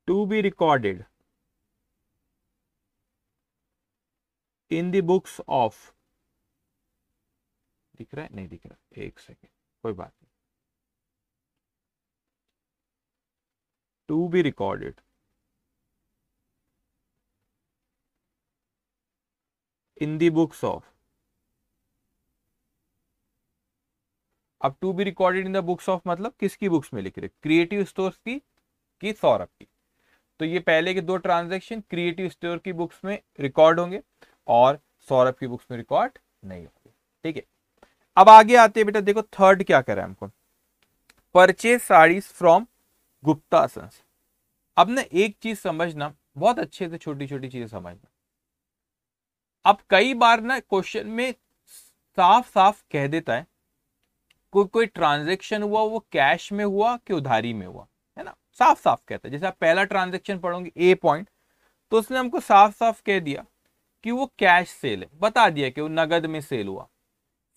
to be recorded in the books of, दिख रहा है नहीं दिख रहा, एक सेकेंड, कोई बात नहीं, to be recorded in the books of. अब to be recorded in the books of मतलब किसकी बुक्स में लिख रहे, क्रिएटिव स्टोर्स की सौरभ की। तो ये पहले के दो ट्रांजैक्शन क्रिएटिव स्टोर की बुक्स में रिकॉर्ड होंगे और सौरभ की बुक्स में रिकॉर्ड नहीं होंगे, ठीक है। अब आगे आते हैं बेटा, देखो थर्ड क्या करें हमको, purchase saris from Gupta Sons. अब ना एक चीज समझना, बहुत अच्छे से छोटी छोटी चीजें समझना। अब कई बार ना क्वेश्चन में साफ साफ कह देता है कोई कोई ट्रांजैक्शन हुआ वो कैश में हुआ कि उधारी में हुआ, है ना, साफ साफ कहता है। जैसे आप पहला ट्रांजेक्शन पढ़ोगे ए पॉइंट, तो उसने हमको साफ साफ कह दिया कि वो कैश सेल है, बता दिया कि वो नगद में सेल हुआ।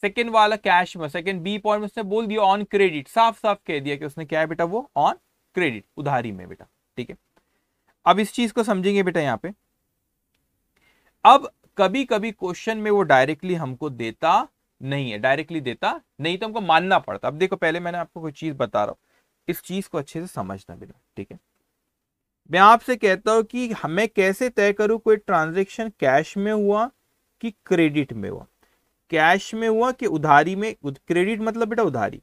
सेकंड वाला कैश में, सेकंड बी पॉइंट में उसने बोल दिया ऑन क्रेडिट, साफ साफ कह दिया कि उसने क्या है बेटा, वो ऑन क्रेडिट, उधारी में बेटा। ठीक है, अब इस चीज को समझेंगे बेटा यहां पे। अब कभी कभी क्वेश्चन में वो डायरेक्टली हमको देता नहीं है, डायरेक्टली देता नहीं तो हमको मानना पड़ता। अब देखो, पहले मैंने आपको कोई चीज बता रहा हूं, इस चीज को अच्छे से समझना बेटा। ठीक है, मैं आपसे कहता हूं कि हमें कैसे तय करूं कोई ट्रांजेक्शन कैश में हुआ कि क्रेडिट में हुआ, कैश में हुआ कि उधारी में। क्रेडिट मतलब बेटा उधारी,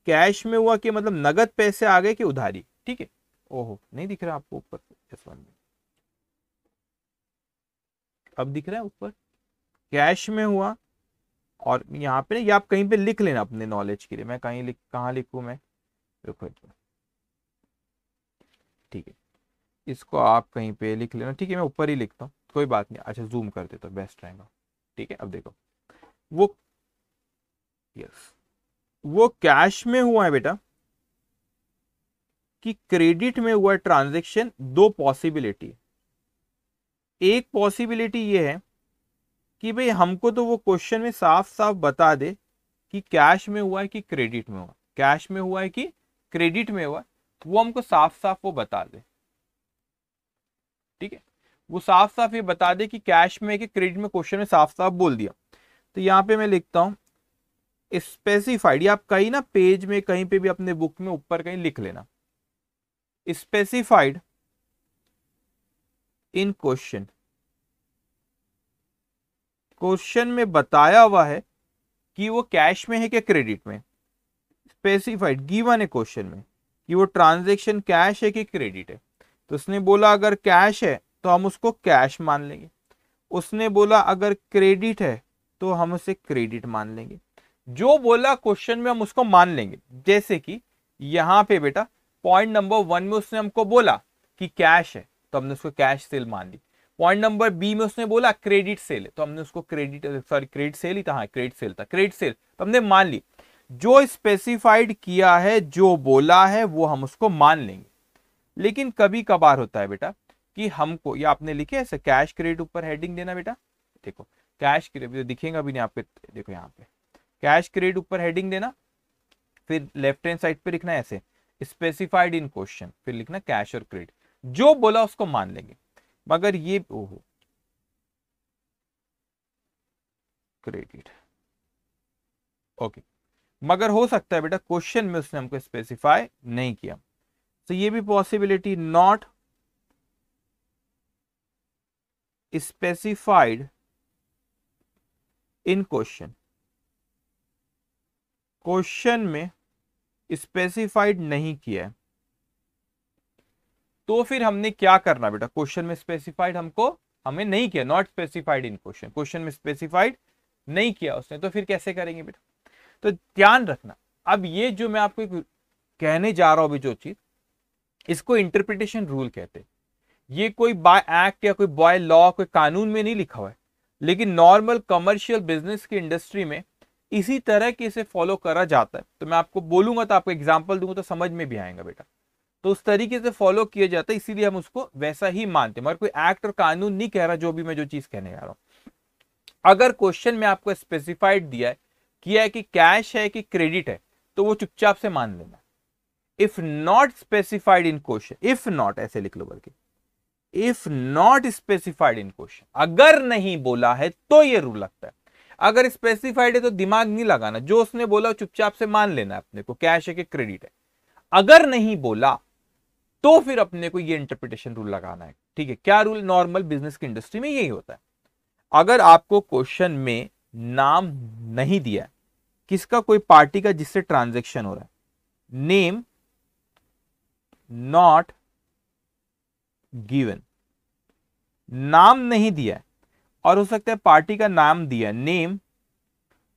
कैश में हुआ कि मतलब नगद पैसे आ गए कि उधारी। ठीक है, ओहो नहीं दिख रहा आपको ऊपर S1 में, अब दिख रहा है ऊपर, कैश में हुआ। और यहाँ पे ये आप कहीं पे लिख लेना अपने नॉलेज के लिए, मैं कहाँ लिखूं मैं, देखो ठीक है, इसको आप कहीं पे लिख लेना। ठीक है, मैं ऊपर ही लिखता हूँ, कोई बात नहीं। अच्छा जूम कर देता हूँ, बेस्ट रहेगा। ठीक है, अब देखो वो, यस, वो कैश में हुआ है बेटा कि क्रेडिट में हुआ ट्रांजैक्शन। दो पॉसिबिलिटी, एक पॉसिबिलिटी ये है कि भाई हमको तो वो क्वेश्चन में साफ साफ बता दे कि कैश में हुआ है कि क्रेडिट में हुआ, कैश में हुआ है कि क्रेडिट में हुआ, वो हमको साफ साफ वो बता दे। ठीक है, वो साफ साफ ये बता दे कि कैश में कि क्रेडिट में, क्वेश्चन में साफ साफ बोल दिया। तो यहां पे मैं लिखता हूं स्पेसिफाइड, या आप कहीं ना पेज में कहीं पे भी अपने बुक में ऊपर कहीं लिख लेना, स्पेसिफाइड इन क्वेश्चन। क्वेश्चन में बताया हुआ है कि वो कैश में है कि क्रेडिट में। स्पेसिफाइड गिवन है क्वेश्चन में कि वो ट्रांजैक्शन कैश है कि क्रेडिट है। तो उसने बोला अगर कैश है तो हम उसको कैश मान लेंगे, उसने बोला अगर क्रेडिट है तो हम उसे क्रेडिट मान लेंगे। जो बोला क्वेश्चन में हम उसको मान लेंगे। जैसे कि यहां पे बेटा पॉइंट नंबर 1 में उसने हमको बोला कि कैश है तो हमने उसको कैश सेल मान ली। पॉइंट नंबर बी में उसने बोला क्रेडिट सेल है तो हमने उसको क्रेडिट सेल ही था, हाँ क्रेडिट सेल था, क्रेडिट सेल तो हमने मान ली। जो स्पेसिफाइड किया है, जो बोला है वो हम उसको मान लेंगे। लेकिन कभी कभार होता है बेटा कि हमको, या आपने लिखे ऐसे कैश क्रेडिट ऊपर हेडिंग देना बेटा, देखो कैश क्रेडिट दिखेगा भी नहीं आपके, देखो यहाँ पे कैश क्रेडिट ऊपर हेडिंग देना, फिर लेफ्ट हैंड साइड पे लिखना ऐसे स्पेसिफाइड इन क्वेश्चन, फिर लिखना कैश और क्रेडिट। जो बोला उसको मान लेंगे। मगर ये ओहो क्रेडिट, ओके, मगर हो सकता है बेटा क्वेश्चन में उसने हमको स्पेसिफाई नहीं किया, तो ये भी possibility, not specified in question. Question में स्पेसिफाइड नहीं किया है तो फिर हमने क्या करना बेटा, क्वेश्चन में स्पेसिफाइड हमें नहीं किया, not specified in question, question में स्पेसिफाइड नहीं किया उसने, तो फिर कैसे करेंगे बेटा। तो ध्यान रखना, अब ये जो मैं आपको कहने जा रहा हूं अभी जो चीज, इसको इंटरप्रिटेशन रूल कहते हैं। ये कोई बाय एक्ट या कोई बाय लॉ, कोई कानून में नहीं लिखा हुआ है, लेकिन नॉर्मल कमर्शियल बिजनेस की इंडस्ट्री में इसी तरह के इसे फॉलो करा जाता है। तो मैं आपको बोलूंगा तो आपको एग्जांपल दूंगा तो समझ में भी आएगा बेटा। तो उस तरीके से फॉलो किया जाता है, इसीलिए हम उसको वैसा ही मानते हैं, मगर कोई एक्ट और कानून नहीं कह रहा जो भी मैं जो चीज कहने जा रहा हूं। अगर क्वेश्चन में आपको स्पेसिफाइड दिया है, किया है कि कैश है कि क्रेडिट है, तो वो चुपचाप से मान लेना। If not specified in question, if not ऐसे लिख लो करके, if not specified in question, अगर नहीं बोला है तो ये रूल लगता है। अगर स्पेसिफाइड है तो दिमाग नहीं लगाना, जो उसने बोला चुपचाप से मान लेना अपने को, कैश है कि क्रेडिट है। अगर नहीं बोला तो फिर अपने को ये इंटरप्रिटेशन रूल लगाना है। ठीक है, क्या रूल, नॉर्मल बिजनेस की इंडस्ट्री में यही होता है। अगर आपको क्वेश्चन में नाम नहीं दिया किसका, कोई पार्टी का जिससे ट्रांजैक्शन हो रहा है, नेम नॉट गिवन, नाम नहीं दिया है, और हो सकता है पार्टी का नाम दिया, नेम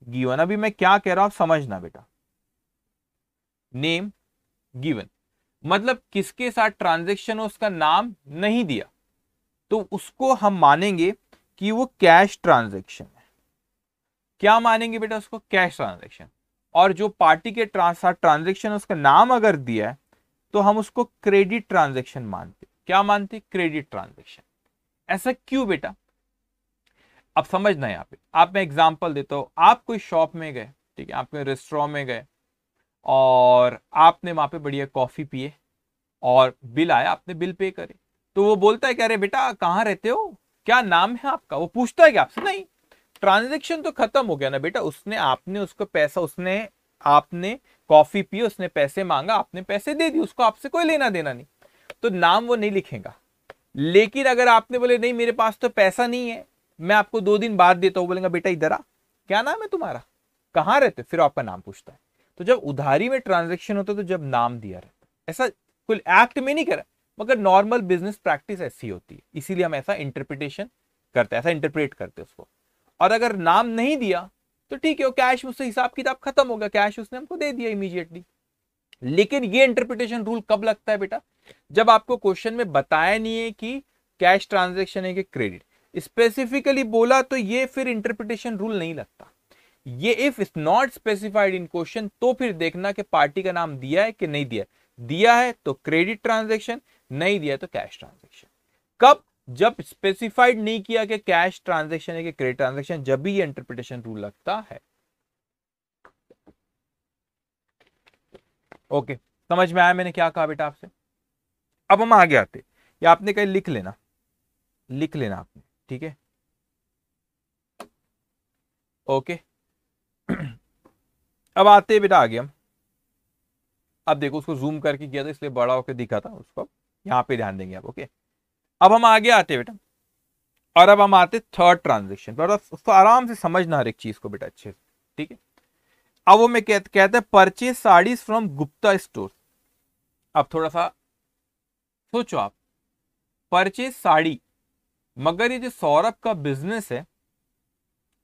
गिवन। अभी मैं क्या कह रहा हूं आप समझना बेटा, नेम गिवन मतलब किसके साथ ट्रांजैक्शन हो उसका नाम नहीं दिया, तो उसको हम मानेंगे कि वो कैश ट्रांजैक्शन है। क्या मानेंगे बेटा उसको, कैश ट्रांजैक्शन। और जो पार्टी के साथ ट्रांजैक्शन है उसका नाम अगर दिया है तो हम उसको क्रेडिट ट्रांजैक्शन मानते। क्या मानते? Credit transaction. ऐसा क्यों बेटा? अब समझना यहाँ पे, आप मैं एग्जांपल देता हूं। आप कोई शॉप में गए, ठीक है, आप कोई रेस्टोरेंट में गए और आपने वहां पे बढ़िया कॉफी पिए और बिल आया, आपने बिल पे करे, तो वो बोलता है कि अरे बेटा कहाँ रहते हो, क्या नाम है आपका? वो पूछता है कि आपसे? नहीं, ट्रांजेक्शन तो खत्म हो गया ना बेटा। उसने आपने उसको पैसा, उसने आपने कॉफी पी, उसने पैसे मांगा, आपने पैसे दे दिए, उसको आपसे कोई लेना देना नहीं, तो नाम वो नहीं लिखेगा। लेकिन अगर आपने बोले नहीं मेरे पास तो पैसा नहीं है, मैं आपको 2 दिन बाद देता हूं, बोलेगा बेटा इधर आ, क्या नाम है तुम्हारा, कहाँ रहते? फिर आपका नाम पूछता है। तो जब उधारी में ट्रांजेक्शन होता है तो जब नाम दिया रहता है, ऐसा कोई एक्ट में नहीं करा, मगर नॉर्मल बिजनेस प्रैक्टिस ऐसी होती है, इसीलिए हम ऐसा इंटरप्रिटेशन करते हैं, ऐसा इंटरप्रेट करते हैं उसको। और अगर नाम नहीं दिया तो ठीक है, वो कैश उससे हिसाब किताब खत्म हो गया, कैश उसने हमको दे दिया इमीडिएटली। लेकिन ये इंटरप्रिटेशन रूल कब लगता है बेटा? जब आपको क्वेश्चन में बताया नहीं है कि कैश ट्रांजैक्शन है कि क्रेडिट, स्पेसिफिकली बोला तो ये फिर इंटरप्रिटेशन रूल नहीं लगता। ये if is not specified in question, तो फिर देखना कि पार्टी का नाम दिया है कि नहीं दिया। दिया है तो क्रेडिट ट्रांजैक्शन, नहीं दिया तो कैश ट्रांजैक्शन। कब? जब स्पेसिफाइड नहीं किया कि कैश ट्रांजैक्शन है कि क्रेडिट ट्रांजैक्शन, जब भी ये इंटरप्रिटेशन रूल लगता है। ओके, समझ में आया मैंने क्या कहा बेटा आपसे? अब हम आगे आते, या आपने कहीं लिख लेना, लिख लेना आपने, ठीक है? ओके अब आते हैं बेटा आगे हम। अब देखो उसको जूम करके किया था इसलिए बड़ा होकर दिखा था उसको, यहां पे ध्यान देंगे आप। ओके, अब हम आगे आते हैं बेटा, और अब हम आते थर्ड ट्रांजेक्शन पर। उसको आराम से समझना हर एक चीज को बेटा अच्छे से, ठीक है? अब वो मैं कहते हैं purchase saris from Gupta store. अब थोड़ा सा सोचो आप, परचेज साड़ी, मगर ये जो सौरभ का बिजनेस है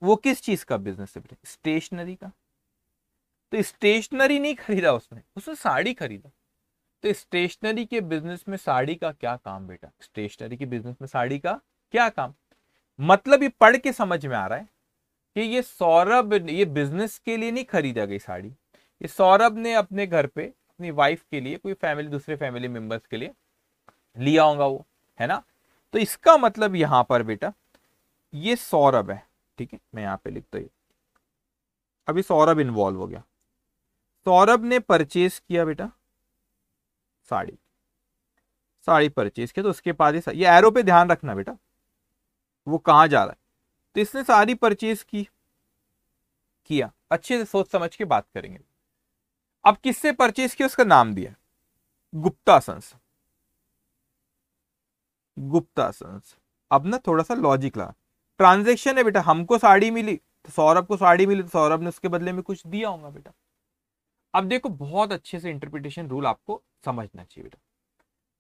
वो किस चीज का बिजनेस है बेटा? स्टेशनरी का। तो स्टेशनरी नहीं खरीदा उसने, उसने साड़ी खरीदा। तो स्टेशनरी के बिजनेस में साड़ी का क्या काम बेटा? स्टेशनरी के बिजनेस में साड़ी का क्या काम? मतलब ये पढ़ के समझ में आ रहा है कि ये सौरभ, ये बिजनेस के लिए नहीं खरीदा गई साड़ी, ये सौरभ ने अपने घर पे अपनी वाइफ के लिए, कोई फैमिली, दूसरे फैमिली मेंबर्स के लिए लिया होगा वो, है ना? तो इसका मतलब यहां पर बेटा ये सौरभ है, ठीक है, मैं यहां पे लिखता हूं, अभी सौरभ इन्वॉल्व हो गया। सौरभ ने परचेज किया बेटा साड़ी, साड़ी परचेज किया, तो उसके बाद ये एरो पे ध्यान रखना बेटा वो कहां जा रहा है। तो इसने साड़ी परचेज की, किया, अच्छे से सोच समझ के बात करेंगे। अब किससे परचेज किया, उसका नाम दिया गुप्ता सन्स, गुप्ता सन्स। अब ना थोड़ा सा लॉजिक लगा, ट्रांजेक्शन है बेटा, हमको साड़ी मिली तो सौरभ को साड़ी मिली, तो सौरभ ने उसके बदले में कुछ दिया होगा बेटा। अब देखो बहुत अच्छे से इंटरप्रिटेशन रूल आपको समझना चाहिए बेटा।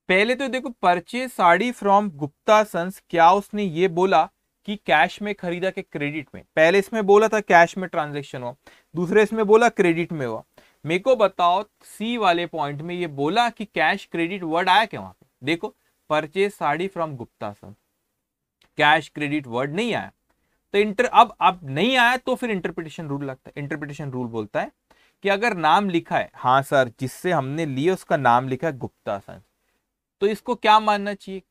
पहले तो देखो purchase sari from Gupta Sons, क्या उसने ये बोला कि कैश में खरीदा के क्रेडिट में? पहले इसमें बोला था कैश में ट्रांजेक्शन हुआ, दूसरे इसमें बोला क्रेडिट में हुआ। मेरे को बताओ सी वाले पॉइंट में ये बोला कि कैश क्रेडिट वर्ड आया क्या वहां पे? देखो purchase sari from Gupta Sons, cash credit word नहीं आया। तो अब नहीं आया तो फिर इंटरप्रिटेशन रूल लगता है। इंटरप्रिटेशन रूल बोलता है कि अगर नाम लिखा है, हाँ सर जिससे हमने लिए उसका नाम लिखा है गुप्ता सन्स, तो इसको क्या मानना चाहिए?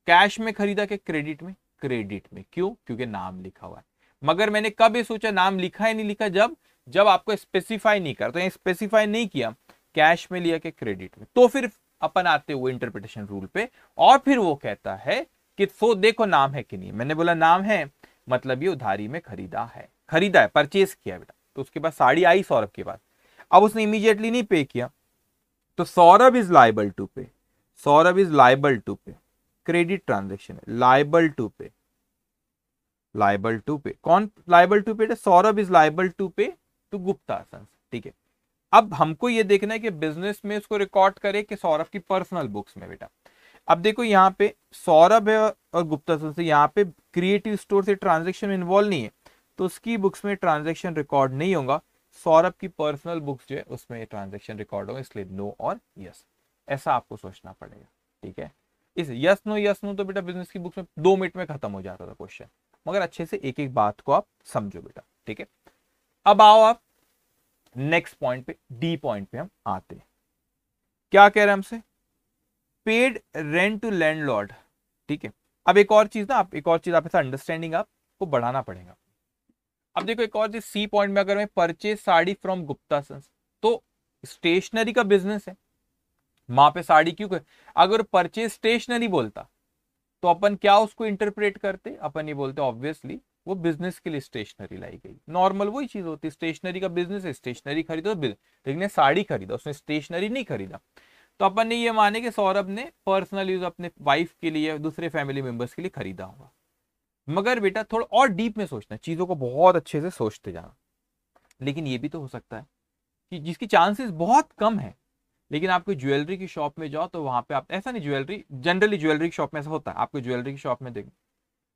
कैश में खरीदा के क्रेडिट में? क्रेडिट में। क्यों? क्योंकि नाम लिखा हुआ है। मगर मैंने कब ये सोचा नाम लिखा है नहीं लिखा, जब आपको स्पेसिफाई नहीं कर, तो ये स्पेसिफाई नहीं किया कैश में लिया के क्रेडिट में, तो फिर अपन आते हुए इंटरप्रिटेशन रूल पे, और फिर वो कहता है कि सो देखो नाम है कि नहीं। मैंने बोला नाम है, मतलब ये उधारी में खरीदा है, खरीदा है, परचेज किया बेटा। तो उसके बाद साड़ी आई सौरभ के पास, अब उसने इमीडिएटली नहीं पे किया, तो सौरभ इज लाइबल टू पे, सौरभ इज लाइबल टू पे, क्रेडिट ट्रांजेक्शन है, लाइबल टू पे, लाइबल टू पे। कौन लाइबल टू पे? सौरभ इज लाइबल टू पे टू गुप्ता सन्स, ठीक है। अब हमको ये देखना है कि बिजनेस में उसको रिकॉर्ड करे कि सौरभ की पर्सनल बुक्स में बेटा। अब देखो यहाँ पे सौरभ है और गुप्ता सन्स से, यहाँ पे क्रिएटिव स्टोर से ट्रांजेक्शन इन्वॉल्व नहीं है, तो उसकी बुक्स में ट्रांजेक्शन रिकॉर्ड नहीं होगा। सौरभ की पर्सनल बुक्स जो है उसमें ट्रांजेक्शन रिकॉर्ड होगा, इसलिए नो और यस, ऐसा आपको सोचना पड़ेगा, ठीक है। इस यस नो तो बेटा बिजनेस की बुक्स में 2 मिनट में खत्म हो जाता था क्वेश्चन, मगर अच्छे से एक एक बात को आप समझो बेटा, ठीक है। अब आओ आप नेक्स्ट पॉइंट पे, डी पॉइंट पे हम आते हैं। क्या कह रहे हैं हमसे? पेड रेंट टू लैंडलॉर्ड, ठीक है। अब एक और चीज ना, एक और चीज आप ऐसा अंडरस्टैंडिंग आपको बढ़ाना पड़ेगा। अब देखो एक और चीज, सी पॉइंट में अगर मैं purchase sari from Gupta Sons, तो स्टेशनरी का बिजनेस है, वहां पे साड़ी क्यों कर, अगर परचेज स्टेशनरी बोलता तो अपन क्या उसको इंटरप्रेट करते, अपन ये बोलते ऑब्वियसली वो बिजनेस के लिए स्टेशनरी लाई गई। नॉर्मल वही चीज होती है, स्टेशनरी का बिजनेस है, स्टेशनरी खरीदो, लेकिन साड़ी खरीदा, उसने स्टेशनरी नहीं खरीदा। तो अपन ने ये माने कि सौरभ ने पर्सनल यूज अपने वाइफ के लिए, दूसरे फैमिली मेंबर्स के लिए खरीदा होगा। मगर बेटा थोड़ा और डीप में सोचना, चीजों को बहुत अच्छे से सोचते जाना। लेकिन ये भी तो हो सकता है कि जिसकी चांसेस बहुत कम है, लेकिन आपको ज्वेलरी की शॉप में जाओ तो वहां पे आप, ऐसा नहीं, ज्वेलरी जनरली ज्वेलरी की शॉप में ऐसा होता है, आपको ज्वेलरी की शॉप में देखो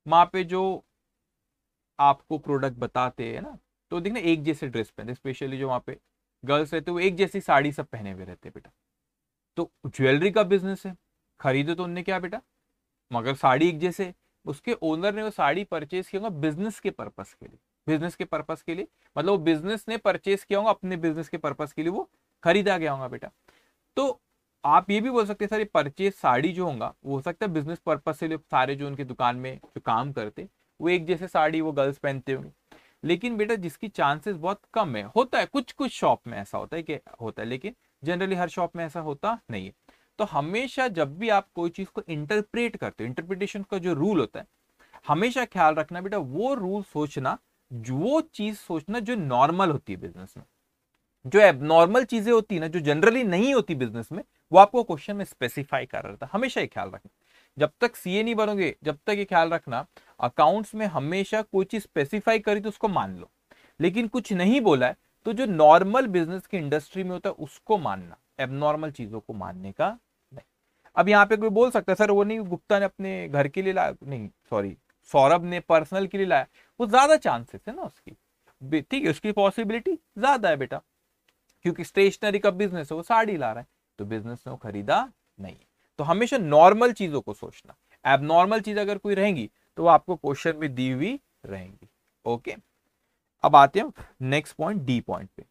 वहां पे जो आपको प्रोडक्ट बताते हैं ना, तो देखना एक जैसे ड्रेस पहनते, स्पेशली जो वहां पे गर्ल्स रहते हैं वो एक जैसी साड़ी सब पहने हुए रहते हैं बेटा। तो ज्वेलरी का बिजनेस है, खरीदे तो उनने क्या बेटा, मगर साड़ी एक जैसे, उसके ओनर ने वो साड़ी परचेज किया होगा बिजनेस के पर्पस के लिए, बिजनेस के पर्पस के लिए, मतलब वो बिजनेस ने परचेज किया होगा अपने बिजनेस के पर्पस के लिए, वो खरीदा गया होगा बेटा। तो आप ये भी बोल सकते हैं सर ये परचेज साड़ी जो होगा वो हो सकता है बिजनेस पर्पस से, सारे जो उनके दुकान में जो काम करते वो एक जैसे साड़ी वो गर्ल्स पहनते होंगे। लेकिन बेटा जिसकी चांसेस बहुत कम है, होता है कुछ कुछ शॉप में ऐसा होता है कि होता है, लेकिन जनरली हर शॉप में ऐसा होता नहीं है। तो हमेशा जब भी आप कोई चीज को इंटरप्रेट करते हो, इंटरप्रिटेशन का जो रूल होता है, हमेशा ख्याल रखना बेटा वो रूल सोचना, वो चीज सोचना जो नॉर्मल होती है बिजनेस में। जो एबनॉर्मल चीजें होती है ना, जो जनरली नहीं होती बिजनेस में, वो आपको क्वेश्चन में स्पेसिफाई कर रहा था। हमेशा ये ख्याल रखना, जब तक सीए नहीं बनोगे जब तक ये ख्याल रखना, अकाउंट्स में हमेशा कोई चीज स्पेसिफाई करी तो उसको मान लो, लेकिन कुछ नहीं बोला है तो जो नॉर्मल बिजनेस की इंडस्ट्री में होता है उसको मानना, एबनॉर्मल चीजों को मानने का नहीं। अब यहाँ पे कोई बोल सकता है सर वो नहीं गुप्ता ने अपने घर के लिए लाया, नहीं सॉरी सौरभ ने पर्सनल के लिए लाया, वो ज्यादा चांसेस है ना उसकी, ठीक है उसकी पॉसिबिलिटी ज्यादा है बेटा, क्योंकि स्टेशनरी का बिजनेस है, वो साड़ी ला रहा है तो बिजनेस ने वो खरीदा नहीं। तो हमेशा नॉर्मल चीजों को सोचना, एबनॉर्मल चीज अगर कोई रहेंगी तो वो आपको क्वेश्चन में दी हुई रहेंगी। ओके, अब आते हैं नेक्स्ट पॉइंट, डी पॉइंट पे।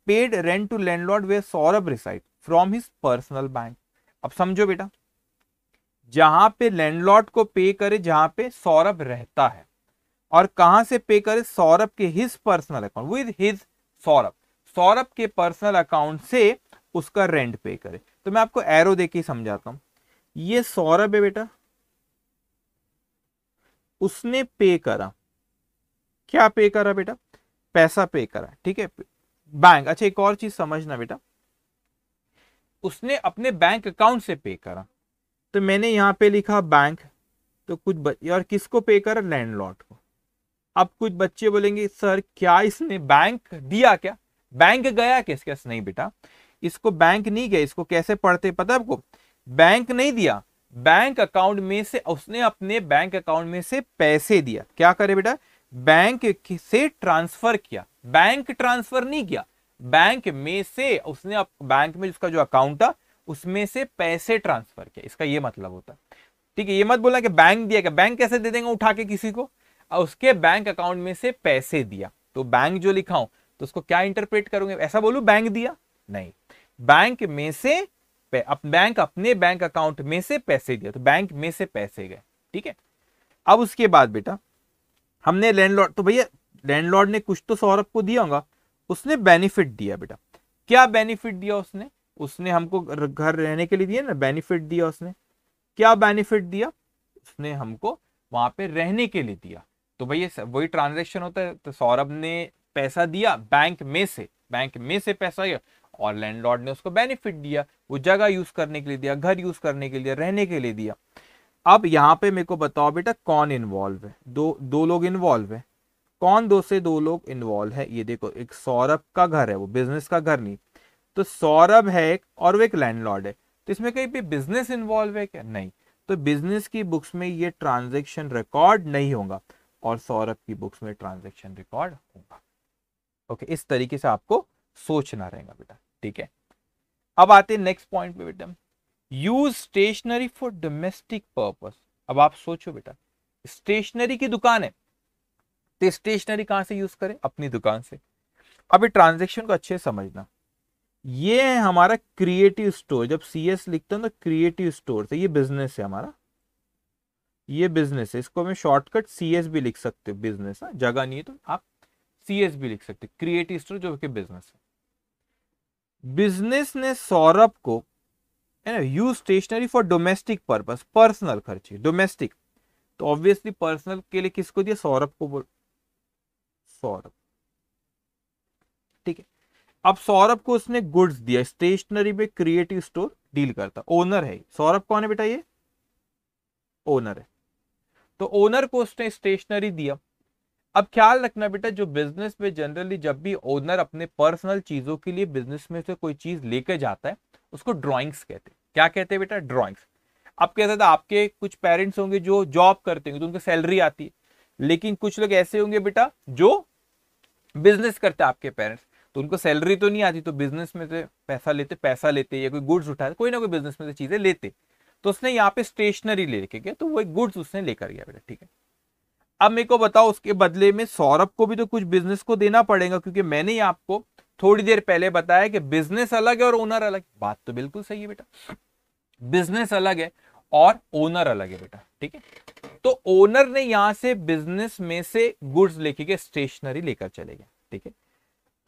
Paid rent to landlord where Saurabh reside from his personal bank. अब समझो बेटा, जहां पे लैंडलॉर्ड को पे करे जहां पे सौरभ रहता है, और कहां से पे करे, सौरभ के his personal account, with his Saurabh, Saurabh के पर्सनल अकाउंट से उसका रेंट पे करे। तो मैं आपको एरो देके समझाता हूं, ये सौरभ है बेटा, उसने पे करा, क्या पे करा बेटा, पैसा पे करा, ठीक है, बैंक। अच्छा एक और चीज समझना बेटा, उसने अपने बैंक अकाउंट से पे करा, तो मैंने यहां पे लिखा बैंक, तो कुछ और किसको पे करा, लैंडलॉर्ड को। अब कुछ बच्चे बोलेंगे सर क्या इसने बैंक दिया क्या, बैंक गया क्या इसके पास, नहीं बेटा इसको बैंक नहीं गया, इसको कैसे पढ़ते पता है आपको, बैंक नहीं दिया, बैंक अकाउंट में से उसने अपने बैंक अकाउंट में से पैसे दिया, क्या करे बेटा, बैंक से ट्रांसफर किया, बैंक ट्रांसफर नहीं किया, बैंक में से उसने बैंक में उसका जो अकाउंट था उसमें से पैसे ट्रांसफर किया, इसका ये मतलब होता है। ठीक है, ये मत बोलना कि बैंक दिया, क्या बैंक कैसे दे देंगे उठा के किसी को, उसके बैंक अकाउंट में से पैसे दिया, तो बैंक जो लिखा हूं तो उसको क्या इंटरप्रेट करूंगे, ऐसा बोलूं बैंक दिया, नहीं, बैंक में से बैंक अपने बैंक अकाउंट में से पैसे दिया, तो बैंक में से पैसे गए। ठीक है, अब उसके बाद बेटा हमने लैंडलॉर्ड, तो भैया लैंडलॉर्ड ने कुछ तो सौरभ को दिया होगा, उसने बेनिफिट दिया बेटा, क्या बेनिफिट दिया उसने, उसने हमको घर रहने के लिए दिया ना, बेनिफिट दिया उसने, क्या बेनिफिट दिया, उसने हमको वहां पे रहने के लिए दिया। तो भैया वही ट्रांजैक्शन होता है, तो सौरभ ने पैसा दिया बैंक में से पैसा गया, और लैंडलॉर्ड ने उसको बेनिफिट दिया, वो जगह यूज करने के लिए दिया, घर यूज करने के लिए, रहने के लिए दिया। अब यहां पे मेरे को बताओ बेटा कौन इन्वॉल्व है, दो लोग इन्वॉल्व है, कौन दो से दो लोग इन्वॉल्व है, ये देखो एक सौरभ का घर है, वो बिजनेस का घर नहीं, तो सौरभ है एक और वो एक लैंडलॉर्ड है, तो इसमें कहीं पे बिजनेस इन्वॉल्व है क्या, नहीं, तो बिजनेस की बुक्स में ये ट्रांजैक्शन रिकॉर्ड नहीं होगा और सौरभ की बुक्स में ट्रांजैक्शन रिकॉर्ड होगा। ओके, इस तरीके से आपको सोचना रहेगा बेटा। ठीक है, अब आते हैं नेक्स्ट पॉइंट पे बेटा, use stationery for domestic purpose. अब आप सोचो बेटा, स्टेशनरी की दुकान है तो स्टेशनरी कहां से यूज करें, अपनी दुकान से। अब ये ट्रांजैक्शन को अच्छे से समझना, ये है हमारा क्रिएटिव स्टोर। जब CS लिखते हैं तो क्रिएटिव स्टोर से, ये बिजनेस है हमारा, ये बिजनेस है। इसको मैं शॉर्टकट CS भी लिख सकते हो, बिजनेस है, जगह नहीं है तो आप CS भी लिख सकते हो, क्रिएटिव स्टोर जो कि बिजनेस है। बिजनेस ने सौरभ को, है ना, use stationery for domestic purpose, personal खर्चे, डोमेस्टिक, तो ऑब्वियसली पर्सनल के लिए किसको दिया, सौरभ को बोल, सौरभ, ठीक है। अब सौरभ को उसने गुड्स दिया, स्टेशनरी में क्रिएटिव स्टोर डील करता, ओनर है सौरभ। कौन है बेटा, ये ओनर है। तो ओनर को उसने स्टेशनरी दिया। अब ख्याल रखना बेटा, जो बिजनेस में जनरली जब भी ओनर अपने पर्सनल चीजों के लिए बिजनेस में से कोई चीज लेकर जाता है, उसको ड्राइंग्स कहते हैं। क्या कहते हैं बेटा, ड्राइंग्स। अब कहते थे आपके कुछ पेरेंट्स होंगे जो जॉब करते होंगे तो उनको सैलरी आती है, लेकिन कुछ लोग ऐसे होंगे बेटा जो बिजनेस करते हैं आपके पेरेंट्स, तो उनको सैलरी तो नहीं आती, तो बिजनेस में से पैसा लेते या कोई गुड्स उठाते, कोई ना कोई बिजनेस में से चीजें लेते। तो उसने यहाँ पे स्टेशनरी लेके गया, तो वो एक गुड्स उसने लेकर गया बेटा, ठीक है। अब मेरे को बताओ, उसके बदले में सौरभ को भी तो कुछ बिजनेस को देना पड़ेगा, क्योंकि मैंने ही आपको थोड़ी देर पहले बताया कि बिजनेस अलग है और ओनर अलग। बात तो बिल्कुल सही है बेटा, बिजनेस अलग है और ओनर अलग है बेटा, ठीक है। तो ओनर ने यहां से बिजनेस में से गुड्स लेके गए, स्टेशनरी लेकर चले गए, ठीक है।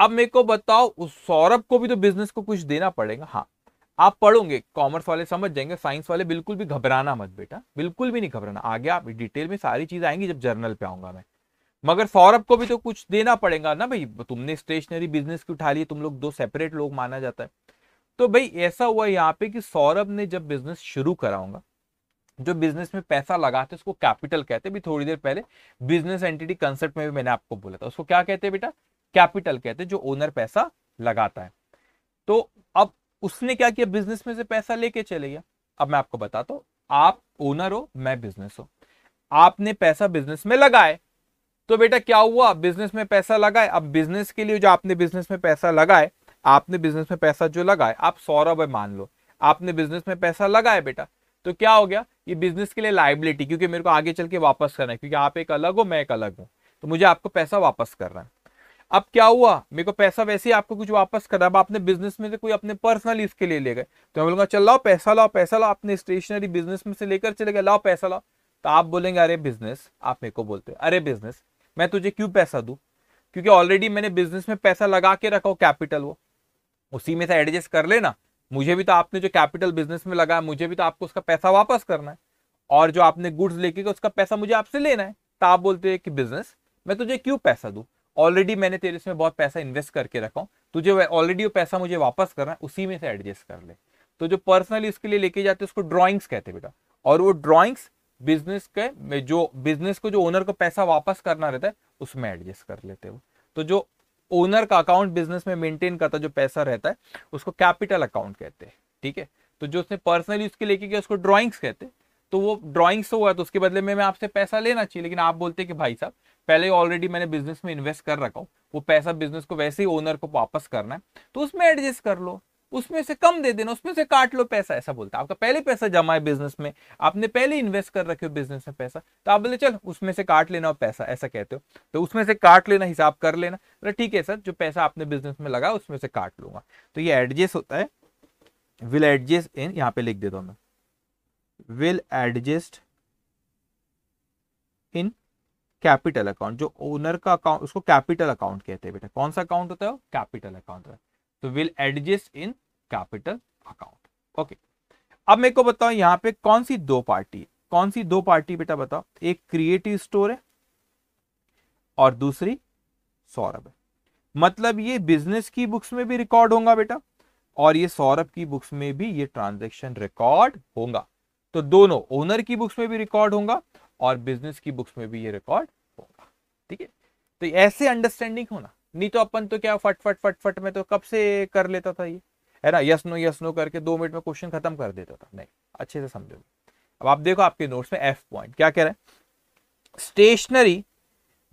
अब मेरे को बताओ, उस सौरभ को भी तो बिजनेस को कुछ देना पड़ेगा। हाँ, आप पढ़ोगे, कॉमर्स वाले समझ जाएंगे, साइंस वाले बिल्कुल भी घबराना मत बेटा, बिल्कुल भी नहीं घबराना, आगे आप डिटेल में सारी चीज आएंगी जब जर्नल पे आऊंगा मैं। मगर सौरभ को भी तो कुछ देना पड़ेगा ना भाई, तुमने स्टेशनरी बिजनेस की उठा ली, तुम लोग दो सेपरेट लोग माना जाता है। तो भाई ऐसा हुआ यहाँ पे कि सौरभ ने जब बिजनेस शुरू करा होगा, जो बिजनेस में पैसा लगाते हैं उसको कैपिटल कहते हैं। भी थोड़ी देर पहले बिजनेस एंटिटी कंसेप्ट में भी मैंने आपको बोला था, उसको क्या कहते हैं बेटा, कैपिटल कहते हैं, जो ओनर पैसा लगाता है। तो अब उसने क्या किया, बिजनेस में से पैसा लेके चले गया। अब मैं आपको बताता हूं, आप ओनर हो, मैं बिजनेस हो, आपने पैसा बिजनेस में लगाए। तो बेटा क्या हुआ, बिजनेस में पैसा लगाए। अब बिजनेस के लिए जो आपने बिजनेस में पैसा लगाए, आपने बिजनेस में पैसा जो लगाए, आप सौरभ है मान लो, आपने बिजनेस में पैसा लगाए बेटा, तो क्या हो गया, ये बिजनेस के लिए लाइबिलिटी, क्योंकि मेरे को आगे चल के वापस करना है, क्योंकि आप एक अलग हो, मैं एक अलग हूं, तो मुझे आपको पैसा वापस करना है। अब क्या हुआ, मेरे को पैसा वैसे ही आपको कुछ वापस करना है। अब आपने बिजनेस में से कोई अपने पर्सनल इसके लिए ले गए, तो मैं बोलूंगा चल लाओ पैसा, लाओ पैसा लाओ, आपने स्टेशनरी बिजनेस में से लेकर चले गए, लाओ पैसा लाओ। तो आप बोलेंगे अरे बिजनेस, आप मेरे को बोलते हो अरे बिजनेस, मैं तुझे क्यों पैसा दूं, क्योंकि ऑलरेडी मैंने बिजनेस में पैसा लगा के रखा हो, कैपिटल, वो उसी में से एडजस्ट कर लेना। मुझे भी तो आपने जो कैपिटल बिजनेस में लगाया, मुझे भी तो आपको उसका पैसा वापस करना है, और जो आपने गुड्स लेके गए उसका पैसा मुझे आपसे लेना है। तो आप बोलते हैं कि बिजनेस, मैं तुझे क्यों पैसा दूं, ऑलरेडी मैंने तेरे इसमें बहुत पैसा इन्वेस्ट करके रखा हूं, तुझे ऑलरेडी वो पैसा मुझे वापस करना है, उसी में से एडजस्ट कर ले। तो जो पर्सनली इसके लिए लेके जाते हैं उसको ड्रॉइंग्स कहते हैं बेटा, और वो ड्रॉइंग्स बिजनेस के में जो बिजनेस को जो ओनर को पैसा वापस करना रहता है उसमें एडजस्ट कर लेते हो। तो जो ओनर का अकाउंट बिजनेस में मेंटेन करता जो पैसा रहता है उसको कैपिटल अकाउंट कहते हैं, ठीक है। तो जो उसने पर्सनली उसके लेके गया उसको ड्रॉइंग्स कहते हैं। तो वो ड्रॉइंग्स हुआ तो उसके बदले में मैं आपसे पैसा लेना चाहिए, लेकिन आप बोलते हैं कि भाई साहब पहले ऑलरेडी मैंने बिजनेस में इन्वेस्ट कर रखा हूं, वो पैसा बिजनेस को वैसे ही ओनर को वापस करना है, तो उसमें एडजस्ट कर लो, उसमें से कम दे देना, उसमें से काट लो पैसा, ऐसा बोलता है। आपका पहले पैसा जमा है बिजनेस में, आपने पहले इन्वेस्ट कर रखे हो बिजनेस में पैसा, तो आप बोले चल उसमें से काट लेना पैसा, ऐसा कहते हो, तो उसमें से काट लेना, हिसाब कर लेना, बोले ठीक है सर, जो पैसा आपने बिजनेस में लगा उसमें से काट लूंगा। तो ये एडजस्ट होता है, विल एडजस्ट इन, यहां पे लिख देता हूं मैं, will adjust in capital account. जो ओनर का अकाउंट उसको कैपिटल अकाउंट कहते हैं बेटा। कौन सा अकाउंट होता है, कैपिटल अकाउंट होता है। तो will adjust in capital account, okay. अब मेरे को बताओ यहां पे कौन सी दो पार्टी, कौन सी दो पार्टी बेटा बताओ, एक क्रिएटिव स्टोर है और दूसरी सौरभ है। मतलब ये बिजनेस की बुक्स में भी रिकॉर्ड होगा बेटा, और ये सौरभ की बुक्स में भी ये ट्रांजैक्शन रिकॉर्ड होगा। तो दोनों, ओनर की बुक्स में भी रिकॉर्ड होगा और बिजनेस की बुक्स में भी ये रिकॉर्ड होगा, ठीक है। तो ऐसे अंडरस्टैंडिंग होना, नहीं तो अपन तो क्या फट फट फट फट में तो कब से कर लेता था ये, है ना, यस नो करके 2 मिनट में क्वेश्चन खत्म कर देता था। नहीं, अच्छे से समझो। अब आप देखो आपके नोट्स में F पॉइंट क्या कह रहा है, stationery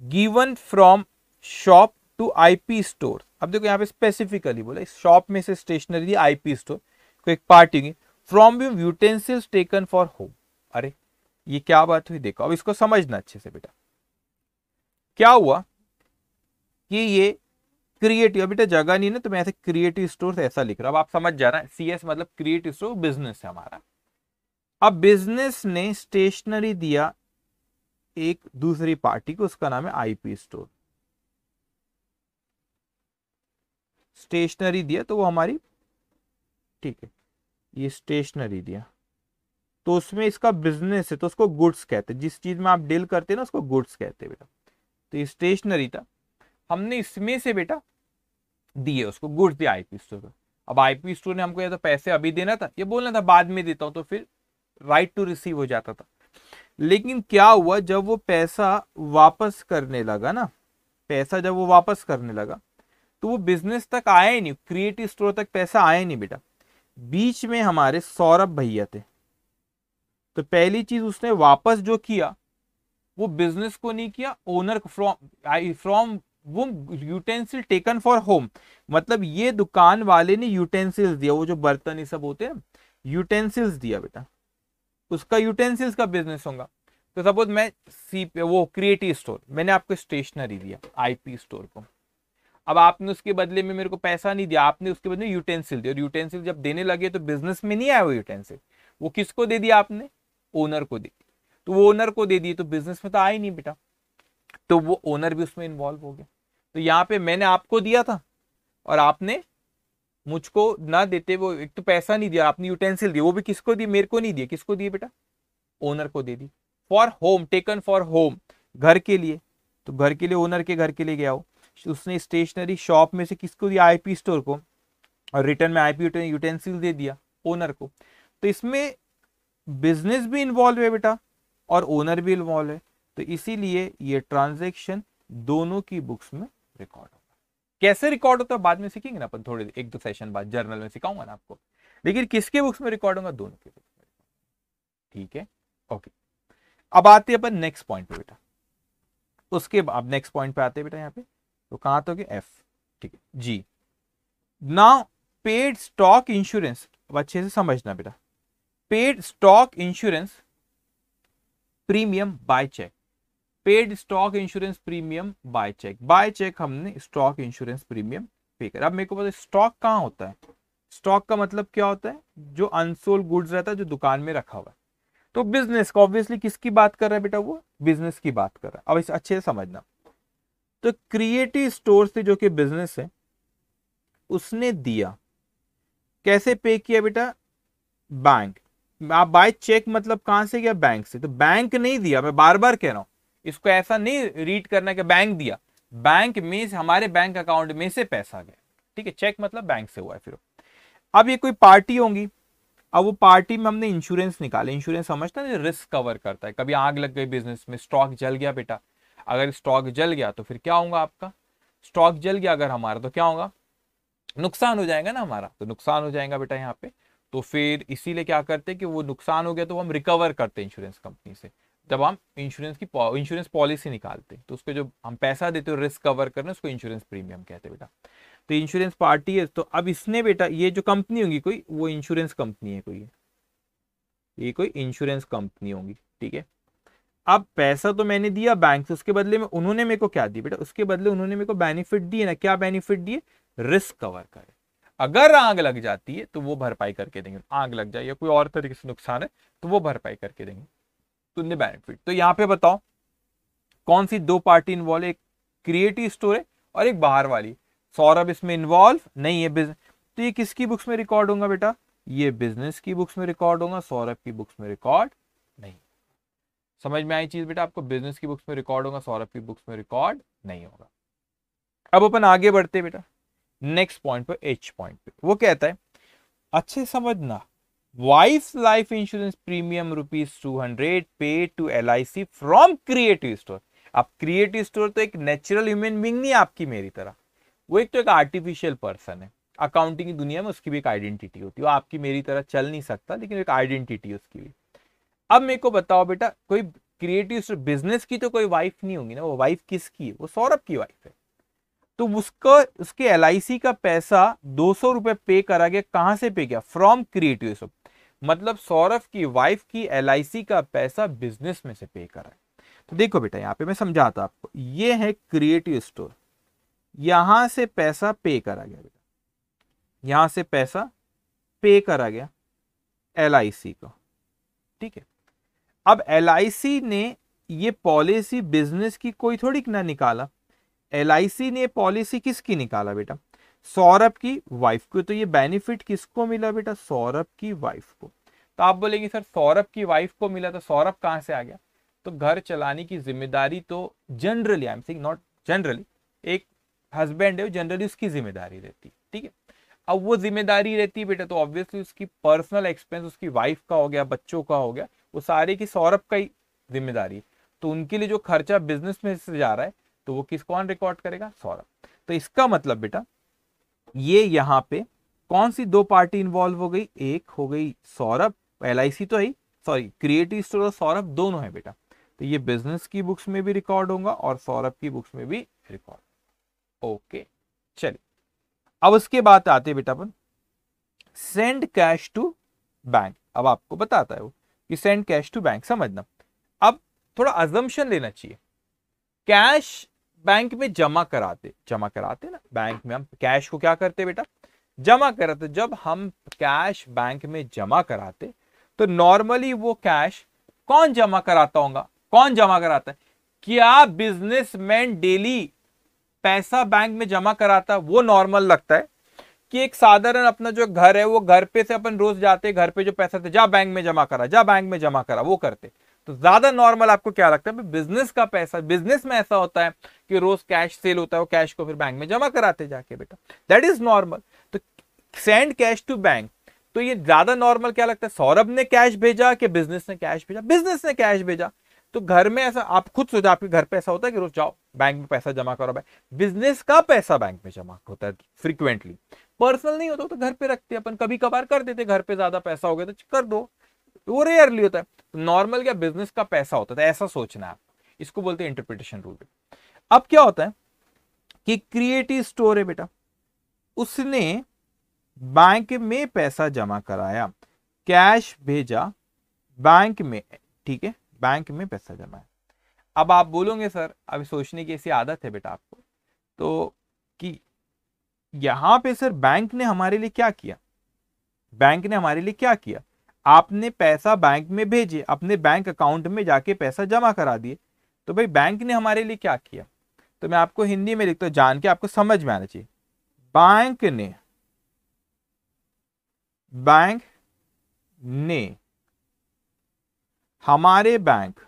given from shop to IP store. अब देखो यहाँ पे स्पेसिफिकली बोला, इस शॉप में से स्टेशनरी IP स्टोर को एक पार्टी होगी, from utensils taken for home. अरे ये क्या बात हुई, देखो अब इसको समझना अच्छे से बेटा। क्या हुआ कि ये क्रिएटिव, बेटा जगह नहीं ना, तो मैं ऐसे क्रिएटिव स्टोर ऐसा लिख रहा हूं। अब आप समझ जा रहे हैं, CS मतलब क्रिएटिव स्टोर बिजनेस है हमारा। अब बिजनेस ने स्टेशनरी दिया एक दूसरी पार्टी को, उसका नाम है IP स्टोर। स्टेशनरी दिया तो वो हमारी, ठीक है, ये स्टेशनरी दिया तो उसमें इसका बिजनेस है तो उसको गुड्स कहते हैं। जिस चीज में आप डील करते हैं ना उसको गुड्स कहते हैं बेटा। तो ये स्टेशनरी था, हमने इसमें से बेटा दिए उसको गुड्स दिया IP स्टोर को। अब IP स्टोर ने हमको या तो पैसे अभी देना था, ये बोलना था बाद में देता हूं, तो फिर राइट टू रिसीव हो जाता था। लेकिन क्या हुआ, जब वो पैसा वापस करने लगा ना, पैसा जब वो वापस करने लगा तो वो बिजनेस तक आया ही नहीं, क्रिएटिव स्टोर तक पैसा आया ही नहीं बेटा। बीच में हमारे सौरभ भैया थे, तो पहली चीज उसने वापस जो किया वो बिजनेस को नहीं किया, ओनर को, फ्रॉम वो यूटेंसिल टेकन फॉर होम, मतलब ये दुकान वाले ने यूटेंसिल्स दिया, वो जो बर्तन ये सब होते हैं यूटेंसिल्स दिया बेटा, उसका यूटेंसिल्स का बिजनेस होगा। तो सपोज मैं वो क्रिएटिव स्टोर, मैंने आपको स्टेशनरी दिया IP स्टोर को, अब आपने उसके बदले में मेरे को पैसा नहीं दिया, आपने उसके बदले यूटेंसिल दिया, और यूटेंसिल जब देने लगे तो बिजनेस में नहीं आया वो यूटेंसिल, वो किसको दे दिया आपने, ओनर को दे दी। तो वो ओनर को दे दिए तो बिजनेस में तो आया ही नहीं बेटा, तो वो ओनर भी उसमें इन्वॉल्व हो गया। तो यहाँ पे मैंने आपको दिया था और आपने मुझको ना देते, वो एक तो पैसा नहीं दिया, आपने यूटेंसिल दिया, वो भी किसको दिए, मेरे को नहीं दिए, किसको दिए बेटा, ओनर को दे दी। For home, taken for home, घर के लिए, तो घर के लिए ओनर के घर के लिए गया हो, उसने स्टेशनरी शॉप में से किसको दिया, IP स्टोर को, और रिटर्न में IP यूटेंसिल दे दिया ओनर को। तो इसमें बिजनेस भी इन्वॉल्व है बेटा और ओनर भी इन्वॉल्व है, तो इसीलिए ये ट्रांजैक्शन दोनों की बुक्स में रिकॉर्ड होगा। कैसे रिकॉर्ड होता है बाद में सीखेंगे ना अपन, थोड़े 1-2 सेशन बाद जर्नल में सिखाऊंगा ना आपको, लेकिन किसके बुक्स में रिकॉर्ड होगा, दोनों के बुक्स में। ठीक है, ओके। अब आते हैं अपन नेक्स्ट पॉइंट पे बेटा, उसके बाद नेक्स्ट पॉइंट पे आते हैं बेटा, यहाँ पे तो कहां तो F, ठीक है जी। नाउ पेड स्टॉक इंश्योरेंस, अब अच्छे से समझना बेटा, paid stock insurance premium by cheque, paid stock insurance premium by cheque, by cheque हमने स्टॉक इंश्योरेंस प्रीमियम पे कर। अब मेरे को पता है स्टॉक कहां होता है, स्टॉक का मतलब क्या होता है, जो अनसोल्ड गुड्स रहता है जो दुकान में रखा हुआ है। तो बिजनेस को ऑब्वियसली किसकी बात कर रहा है बेटा, वो बिजनेस की बात कर रहा है। अब इसे अच्छे से समझना, तो क्रिएटिव स्टोर से जो कि बिजनेस है उसने दिया, कैसे पे किया बेटा, बैंक। आप बाय चेक मतलब कहां से गया, बैंक से, तो बैंक नहीं दिया, मैं बार बार कह रहा हूं, इसको ऐसा नहीं रीड करना कि बैंक दिया, बैंक में से हमारे बैंक अकाउंट में से पैसा गया, ठीक है, चेक मतलब बैंक से हुआ है। फिर अब ये कोई पार्टी होंगी, अब वो पार्टी में हमने इंश्योरेंस निकाले, इंश्योरेंस समझता है रिस्क कवर करता है, कभी आग लग गई बिजनेस में, स्टॉक जल गया बेटा, अगर स्टॉक जल गया तो फिर क्या होगा आपका, स्टॉक जल गया अगर हमारा तो क्या होगा, नुकसान हो जाएगा ना हमारा, तो नुकसान हो जाएगा बेटा यहाँ पे। तो फिर इसीलिए क्या करते हैं कि वो नुकसान हो गया तो हम रिकवर करते हैं इंश्योरेंस कंपनी से, जब हम इंश्योरेंस पॉलिसी निकालते हैं तो उसको जो हम पैसा देते हो रिस्क कवर करने, उसको इंश्योरेंस प्रीमियम कहते हैं बेटा। तो इंश्योरेंस पार्टी है, तो अब इसने बेटा ये जो कंपनी होगी कोई, वो इंश्योरेंस कंपनी है कोई, ये कोई इंश्योरेंस कंपनी होगी, ठीक है। अब पैसा तो मैंने दिया बैंक से, उसके बदले में उन्होंने मेरे को क्या दिया बेटा, उसके बदले उन्होंने मेरे को बेनिफिट दिए ना, क्या बेनिफिट दिए, रिस्क कवर करे, अगर आग लग जाती है तो वो भरपाई करके देंगे, आग लग जाए या कोई और तरीके से नुकसान है तो वो भरपाई करके देंगे, तुमने बेनिफिट। तो यहाँ पे बताओ कौन सी दो पार्टी इन्वॉल्व है, एक क्रिएटिव स्टोर है और एक बाहर वाली, सौरभ इसमें इन्वॉल्व नहीं है बिजनेस, तो ये किसकी बुक्स में रिकॉर्ड होगा बेटा, ये बिजनेस की बुक्स में रिकॉर्ड होगा, सौरभ की बुक्स में रिकॉर्ड नहीं। समझ में आई चीज बेटा आपको, बिजनेस की बुक्स में रिकॉर्ड होगा, सौरभ की बुक्स में रिकॉर्ड नहीं होगा। अब अपन आगे बढ़ते बेटा नेक्स्ट पॉइंट पे, H पॉइंट पे, वो कहता है अच्छे समझना, wife life insurance premium ₹200 pay to LIC from Creative Store. अब क्रिएटिव स्टोर तो एक नेचुरल ह्यूमन बीइंग नहीं आपकी मेरी तरह, वो एक तो एक आर्टिफिशियल पर्सन है, अकाउंटिंग की दुनिया में उसकी भी एक आइडेंटिटी होती है, वो आपकी मेरी तरह चल नहीं सकता, लेकिन एक आइडेंटिटी है उसकी भी। अब मेरे को बताओ बेटा, कोई क्रिएटिव स्टोर बिजनेस की तो कोई वाइफ नहीं होगी ना, वो वाइफ किसकी है, वो सौरभ की वाइफ है, तो उसको उसके LIC का पैसा 200 रुपए पे करा गया, कहां से पे किया, फ्रॉम क्रिएटिव स्टोर, मतलब सौरभ की वाइफ की LIC का पैसा बिजनेस में से पे करा है। तो देखो बेटा यहाँ पे मैं समझाता आपको, ये है क्रिएटिव स्टोर, यहां से पैसा पे करा गया बेटा, यहां से पैसा पे करा गया LIC को, ठीक है। अब LIC ने ये पॉलिसी बिजनेस की कोई थोड़ी ना निकाला, LIC ने पॉलिसी किसकी निकाला बेटा, सौरभ की वाइफ को। तो ये बेनिफिट किसको मिला बेटा, सौरभ की वाइफ को। तो आप बोलेंगे सर सौरभ की वाइफ को मिला तो सौरभ कहां से आ गया, तो घर चलाने की जिम्मेदारी तो generally, I am saying not generally, एक हस्बैंड है जनरली उसकी जिम्मेदारी रहती है, ठीक है। अब वो जिम्मेदारी रहती है बेटा तो ऑब्वियसली उसकी पर्सनल एक्सपेंस उसकी वाइफ का हो गया, बच्चों का हो गया, वो सारे की सौरभ का ही जिम्मेदारी है। तो उनके लिए जो खर्चा बिजनेस में से जा रहा है तो वो कौन रिकॉर्ड करेगा, सौरभ। तो इसका मतलब बेटा ये यहां पे कौन सी दो पार्टी इन्वॉल्व हो गई, एक हो गई सौरभ, LIC तो है, सॉरी क्रिएटिव स्टोर और सौरभ दोनों है बेटा। तो ये बिजनेस की बुक्स में भी रिकॉर्ड होगा और सौरभ की बुक्स में भी रिकॉर्ड। ओके चलिए, अब उसके बाद आते हैं बेटा अपन सेंड कैश टू बैंक। अब आपको बताता है वो कि सेंड कैश टू बैंक, समझना। अब थोड़ा अजम्पशन लेना चाहिए, कैश बैंक में जमा कराते ना, बैंक में हम कैश को क्या करते बेटा, जमा कराते। जब हम कैश बैंक में जमा कराते तो नॉर्मली वो कैश कौन जमा कराता होगा, कौन जमा कराता है, क्या बिजनेसमैन डेली पैसा बैंक में जमा कराता, वो नॉर्मल लगता है कि एक साधारण अपना जो घर है वो घर पे से अपन रोज जाते, घर पे जो पैसा थे जा बैंक में जमा करा, जा बैंक में जमा करा, वो करते। तो ज्यादा नॉर्मल आपको क्या लगता है, बिजनेस का पैसा, बिजनेस में ऐसा होता है कि रोज कैश सेल होता है, वो कैश को फिर बैंक में जमा कराते जाके बेटा, दैट इज नॉर्मल। तो सेंड कैश टू बैंक, तो ये ज्यादा नॉर्मल क्या लगता है, सौरभ ने कैश भेजा कि बिजनेस ने कैश भेजा, बिजनेस ने कैश भेजा। तो घर में ऐसा आप खुद सोचो, आपके घर पे ऐसा होता है कि रोज जाओ बैंक में पैसा जमा करो, बिजनेस का पैसा बैंक में जमा होता है फ्रीक्वेंटली, पर्सनल नहीं होता तो घर पे रखते अपन, कभी कभार कर देते, घर पे ज्यादा पैसा हो गया तो कर दो, वो रेयरली होता है। नॉर्मल क्या बिजनेस का पैसा होता है, ऐसा सोचना है, इसको बोलते हैं इंटरप्रिटेशन रूल। अब क्या होता है कि क्रिएटिव स्टोर है बेटा, उसने बैंक में पैसा जमा कराया, कैश भेजा बैंक में, ठीक है, बैंक में पैसा जमा है। अब आप बोलोगे सर अभी सोचने की ऐसी आदत है बेटा आपको, तो कि यहां पे सर बैंक ने हमारे लिए क्या किया, बैंक ने हमारे लिए क्या किया, आपने पैसा बैंक में भेजे, अपने बैंक अकाउंट में जाके पैसा जमा करा दिए, तो भाई बैंक ने हमारे लिए क्या किया। तो मैं आपको हिंदी में लिखता हूं, जान के आपको समझ में आना चाहिए। बैंक ने हमारे बैंक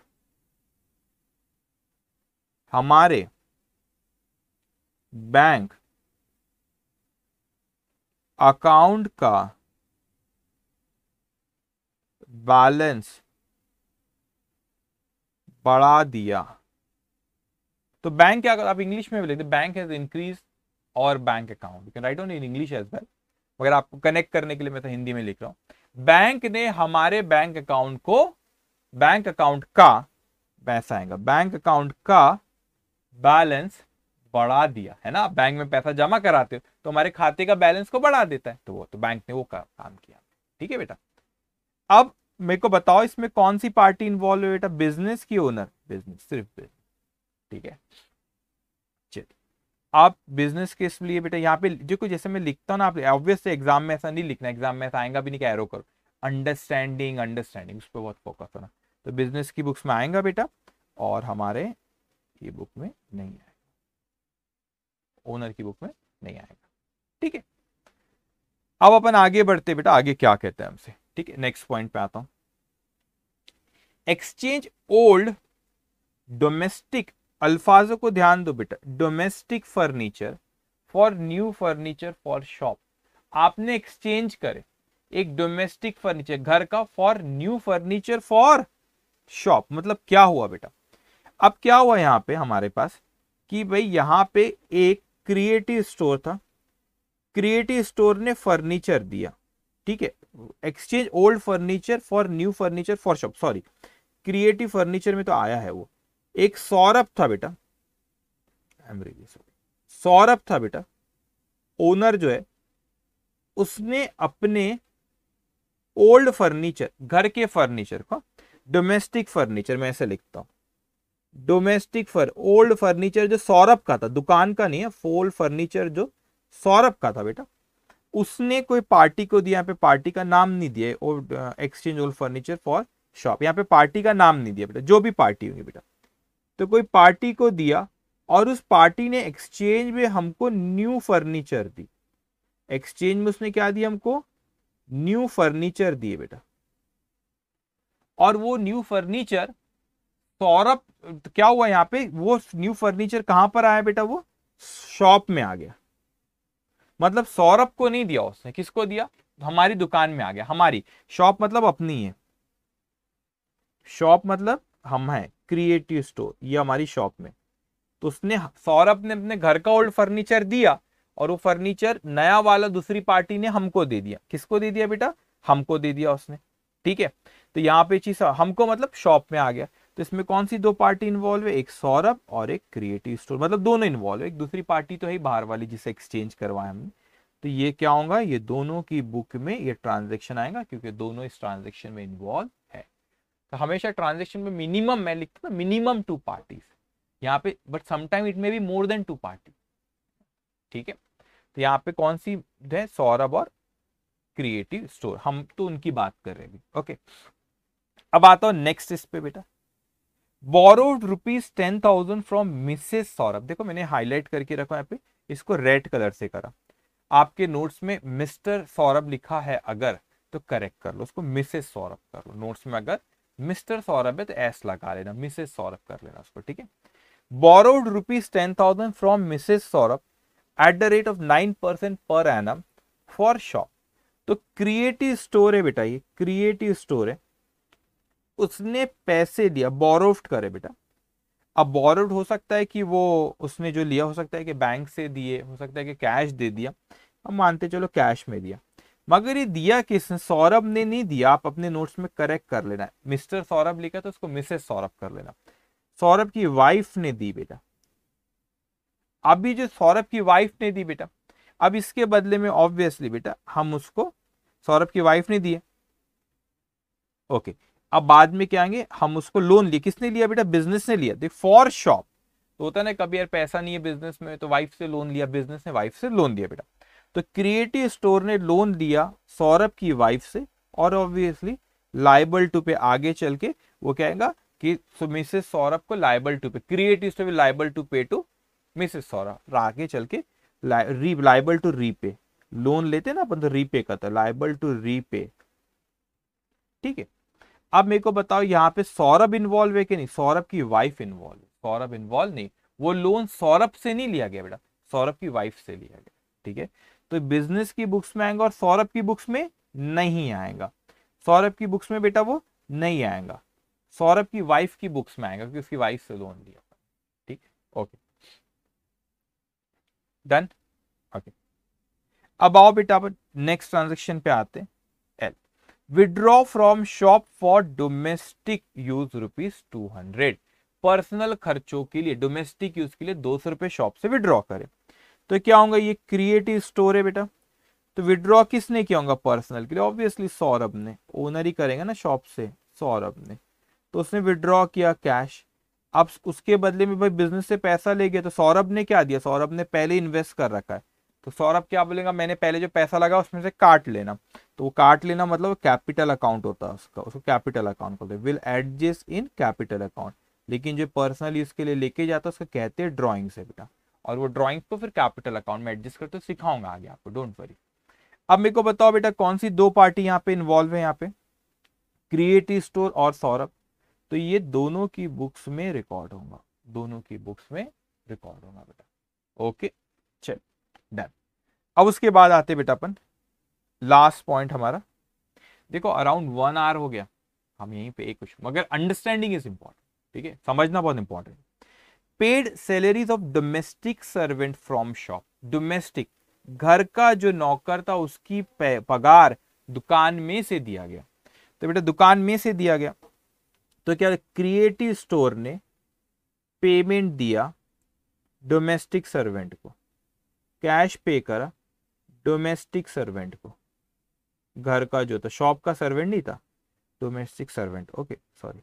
अकाउंट का बैलेंस बढ़ा दिया। तो बैंक क्या कर, आप इंग्लिश में भी लिखते, बैंक हैज इंक्रीज और bank account, you can write on in English as well, मगर आपको कनेक्ट करने के लिए मैं तो हिंदी में लिख रहा हूं। बैंक ने हमारे बैंक अकाउंट को, बैंक अकाउंट का, पैसा आएगा, बैंक अकाउंट का बैलेंस बढ़ा दिया, है ना। बैंक में पैसा जमा कराते हो तो हमारे खाते का बैलेंस को बढ़ा देता है, तो वो तो बैंक ने वो काम किया, ठीक है बेटा। अब मेरे को बताओ इसमें कौन सी पार्टी इन्वॉल्व है बेटा, बिजनेस की ओनर, बिजनेस, सिर्फ बिजनेस, ठीक है। चलिए आप बिजनेस के लिए बेटा यहाँ पे जो कुछ जैसे मैं लिखता हूँ ना, आप ऑब्वियसली एग्जाम में ऐसा नहीं लिखना, एग्जाम में ऐसा आएगा भी नहीं कि एरो करो, अंडरस्टैंडिंग उस पर बहुत फोकस होना। तो बिजनेस की बुक्स में आएगा बेटा और हमारे ये बुक में नहीं आएगा, ओनर की बुक में नहीं आएगा, ठीक है। अब अपन आगे बढ़ते बेटा, आगे क्या कहते हैं हमसे, ठीक है। नेक्स्ट पॉइंट पे आता हूं, एक्सचेंज ओल्ड डोमेस्टिक, अल्फाजों को ध्यान दो बेटा, domestic furniture for new furniture for shop. आपने एक्सचेंज करे एक डोमेस्टिक फर्नीचर घर का for new furniture for shop, मतलब क्या हुआ बेटा, अब क्या हुआ यहां पे हमारे पास कि भाई यहां पे एक क्रिएटिव स्टोर था, क्रिएटिव स्टोर ने फर्नीचर दिया, ठीक है, exchange old furniture for new furniture for shop, sorry creative furniture में तो आया है वो, एक सौरभ था बेटा, सौरभ था बेटा, ओनर जो है उसने अपने ओल्ड फर्नीचर, घर के फर्नीचर को, डोमेस्टिक फर्नीचर में ऐसे लिखता हूं, डोमेस्टिक ओल्ड फर्नीचर जो सौरभ का था, दुकान का नहीं है, ओल्ड फर्नीचर जो सौरभ का था बेटा, उसने कोई पार्टी को दिया। यहाँ पे पार्टी का नाम नहीं दिया, exchange old furniture for shop, यहाँ पे पार्टी का नाम नहीं दिया बेटा, जो भी पार्टी होगी बेटा, तो कोई पार्टी को दिया और उस पार्टी ने एक्सचेंज में हमको न्यू फर्नीचर दी। एक्सचेंज में उसने क्या दिया हमको? न्यू फर्नीचर दिए बेटा। और वो न्यू फर्नीचर सौरभ, क्या हुआ यहाँ पे, वो न्यू फर्नीचर कहां पर आया बेटा? वो शॉप में आ गया। मतलब सौरभ को नहीं दिया उसने, किसको दिया? हमारी दुकान में आ गया। हमारी शॉप मतलब अपनी है, शॉप मतलब हम है, क्रिएटिव स्टोर ये हमारी शॉप में। तो उसने, सौरभ ने अपने घर का ओल्ड फर्नीचर दिया और वो फर्नीचर नया वाला दूसरी पार्टी ने हमको दे दिया। किसको दे दिया बेटा? हमको दे दिया उसने। ठीक है, तो यहाँ पे चीज हमको मतलब शॉप में आ गया। तो इसमें कौन सी दो पार्टी इन्वॉल्व है? एक सौरभ और एक क्रिएटिव स्टोर, मतलब दोनों इन्वॉल्व है। एक दूसरी पार्टी तो है बाहर वाली जिसे एक्सचेंज करवाया हमने। तो ये क्या होगा? ये दोनों की बुक में ये ट्रांजेक्शन आएगा, क्योंकि दोनों इस ट्रांजेक्शन में इन्वॉल्व है। तो हमेशा ट्रांजेक्शन में मिनिमम, मैं लिखता हूँ मिनिमम 2 पार्टीज यहाँ पे, but sometime it may be more than 2 party. ठीक है, तो यहाँ पे कौन सी है? सौरभ और क्रिएटिव स्टोर, हम तो उनकी बात कर रहे हैं। ओके, अब आता हूं नेक्स्ट इस पे बेटा। Borrowed ₹10,000 from Mrs Saurabh. देखो मैंने हाईलाइट करके रखा यहाँ पे, इसको रेड कलर से करा। आपके नोट्स में मिस्टर सौरभ लिखा है अगर, तो करेक्ट कर लो उसको, मिसेस सौरभ कर लो। नोट्स में अगर मिस्टर सौरभ है तो एस लगा लेना, मिसेस सौरभ कर लेना उसको। ठीक है, borrowed ₹10,000 from Mrs Saurabh at the rate of 9% per annum for shop. तो क्रिएटिव स्टोर है बेटा, ये क्रिएटिव स्टोर है, उसने पैसे दिया, बोरोव्ड करे बेटा। अब बोरोव्ड हो सकता है कि वो उसने जो लिया, हो सकता है कि बैंक से दिए, हो सकता है कि कैश दे दिया। हम मानते चलो कैश में दिया, मगर ये दिया किसने? सौरभ ने नहीं दिया। आप अपने नोट्स में करेक्ट कर लेना, मिस्टर सौरभ लिखा तो उसको मिसेस सौरभ कर लेना। सौरभ की वाइफ ने दी बेटा। अभी जो सौरभ की वाइफ ने दी बेटा, अब इसके बदले में ऑब्वियसली बेटा हम उसको, सौरभ की वाइफ ने दिए। ओके, अब बाद में क्या आएंगे? हम उसको लोन लिए, किसने लिया बेटा? बिजनेस ने लिया। फॉर शॉप, तो होता है ना कभी यार पैसा नहीं है बिजनेस में, तो वाइफ से लोन लिया, बिजनेस ने वाइफ से लोन लिया बेटा। तो क्रिएटिव स्टोर ने लोन लिया सौरभ की वाइफ से, और ऑब्वियसली लाइबल टू पे आगे चल के वो कहेगा कि मिसेस सौरभ को लाइबल टू पे, क्रिएटिव स्टोर लाइबल टू पे टू मिसेस सौरभ, आगे चल के लाइबल टू रीपे। लोन लेते ना अपन तो रीपे करता है, लाइबल टू रीपे। ठीक है, अब मेरे को बताओ यहाँ पे सौरभ इन्वॉल्व है कि नहीं? सौरभ की वाइफ इन्वॉल्व है, सौरभ इन्वॉल्व नहीं। वो लोन सौरभ से नहीं लिया गया बेटा, सौरभ की वाइफ से लिया गया। ठीक है, तो बिजनेस की बुक्स में आएगा और सौरभ की बुक्स में नहीं आएगा। सौरभ की बुक्स में बेटा वो नहीं आएगा, सौरभ की वाइफ की बुक्स में आएगा, क्योंकि उसकी वाइफ से लोन लिया। ठीक, ओके, डन। ओके, अब आओ बेटा अपन नेक्स्ट ट्रांजेक्शन पे आते हैं। L, withdraw from shop for domestic use ₹200। Personal खर्चों के लिए, डोमेस्टिक यूज के लिए 200 रुपए शॉप से विड्रॉ करें। तो क्या होगा? ये क्रिएटिव स्टोर है बेटा, तो विड्रॉ किसने किया होगा? पर्सनल के लिए, ऑब्वियसली सौरभ ने, ओनर ही करेगा ना शॉप से, सौरभ ने। तो उसने विड्रॉ किया कैश। अब उसके बदले में भाई बिजनेस से पैसा ले गया, तो सौरभ ने क्या दिया? सौरभ ने पहले इन्वेस्ट कर रखा है, तो सौरभ क्या बोलेगा? मैंने पहले जो पैसा लगा उसमें से काट लेना। तो वो काट लेना मतलब कैपिटल अकाउंट होता है उसका, उसको कैपिटल अकाउंट बोलते हैं, will adjust in capital account. लेकिन जो पर्सनल यूज के लिए लेके जाता है उसको कहते हैं ड्रॉइंग से बेटा, और वो ड्रॉइंग को फिर कैपिटल अकाउंट में एडजस्ट करते सिखाऊंगा आगे आपको, डोंट वरी। अब मेरे को बताओ बेटा कौन सी दो पार्टी यहाँ पे इन्वॉल्व है? यहाँ पे क्रिएटिव स्टोर और सौरभ। तो ये दोनों की बुक्स में रिकॉर्ड होगा, दोनों की बुक्स में रिकॉर्ड होगा बेटा। ओके, चल डन। अब उसके बाद आते बेटा अपन लास्ट पॉइंट हमारा। देखो अराउंड 1 आवर हो गया, हम यहीं पे एक कुछ, मगर अंडरस्टैंडिंग इज इंपॉर्टेंट। ठीक है, समझना बहुत important. Paid salaries of domestic servant from shop. Domestic, घर का जो नौकर था उसकी पगार दुकान में से दिया गया। तो बेटा दुकान में से दिया गया, तो क्या क्रिएटिव स्टोर ने पेमेंट दिया डोमेस्टिक सर्वेंट को, कैश पे करा डोमेस्टिक सर्वेंट को, घर का जो था, शॉप का सर्वेंट नहीं था, domestic servant, okay sorry,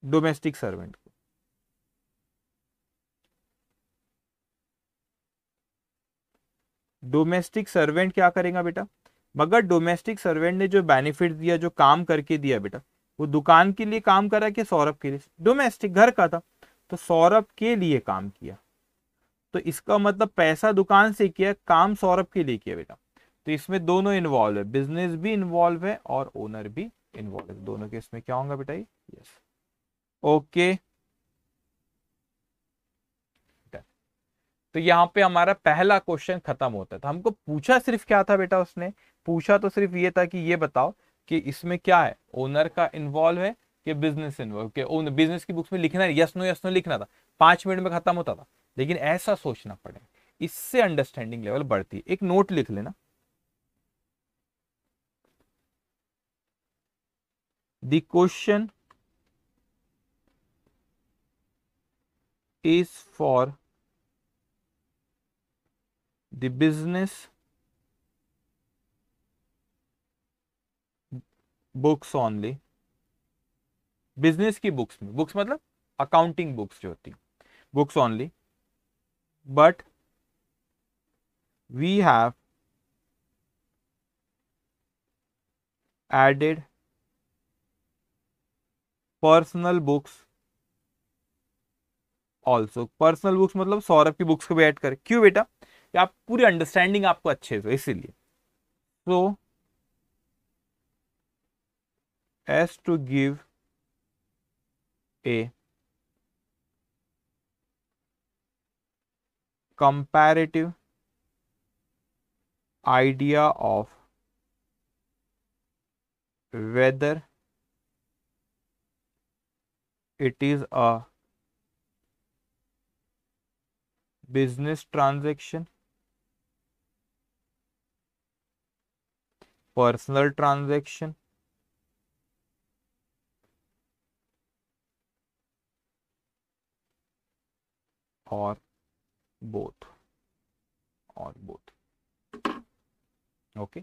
domestic servant को। डोमेस्टिक सर्वेंट क्या करेगा बेटा, मगर डोमेस्टिक सर्वेंट ने जो बेनिफिट दिया, जो काम करके दिया बेटा, वो दुकान के लिए काम करा कि सौरभ के लिए, डोमेस्टिक घर का था तो सौरभ के लिए काम किया, तो इसका मतलब पैसा दुकान से किया, काम सौरभ के लिए किया बेटा। तो इसमें दोनों इन्वॉल्व है, बिजनेस भी इन्वॉल्व है और ओनर भी इन्वॉल्व है, दोनों के इसमें क्या होगा बेटा ये, यस। ओके, तो यहाँ पे हमारा पहला क्वेश्चन खत्म होता है। तो हमको पूछा सिर्फ क्या था बेटा, उसने पूछा तो सिर्फ ये था कि ये बताओ कि इसमें क्या है, ओनर का इन्वॉल्व है कि बिजनेस इन्वॉल्व, कि बिजनेस की बुक्स में लिखना है, यस नो लिखना था, 5 मिनट में खत्म होता था, लेकिन ऐसा सोचना पड़ेगा, इससे अंडरस्टैंडिंग लेवल बढ़ती है। एक नोट लिख लेना, the question is for the business books only, business की बुक्स में, बुक्स मतलब अकाउंटिंग बुक्स जो होती, books only, but we have added personal books also. Personal books मतलब सौरभ की बुक्स को भी ऐड करें, क्यों बेटा, कि आप पूरी अंडरस्टैंडिंग आपको अच्छे से, इसीलिए। So as to give a comparative idea of whether it is a business transaction, personal transaction, or both, okay.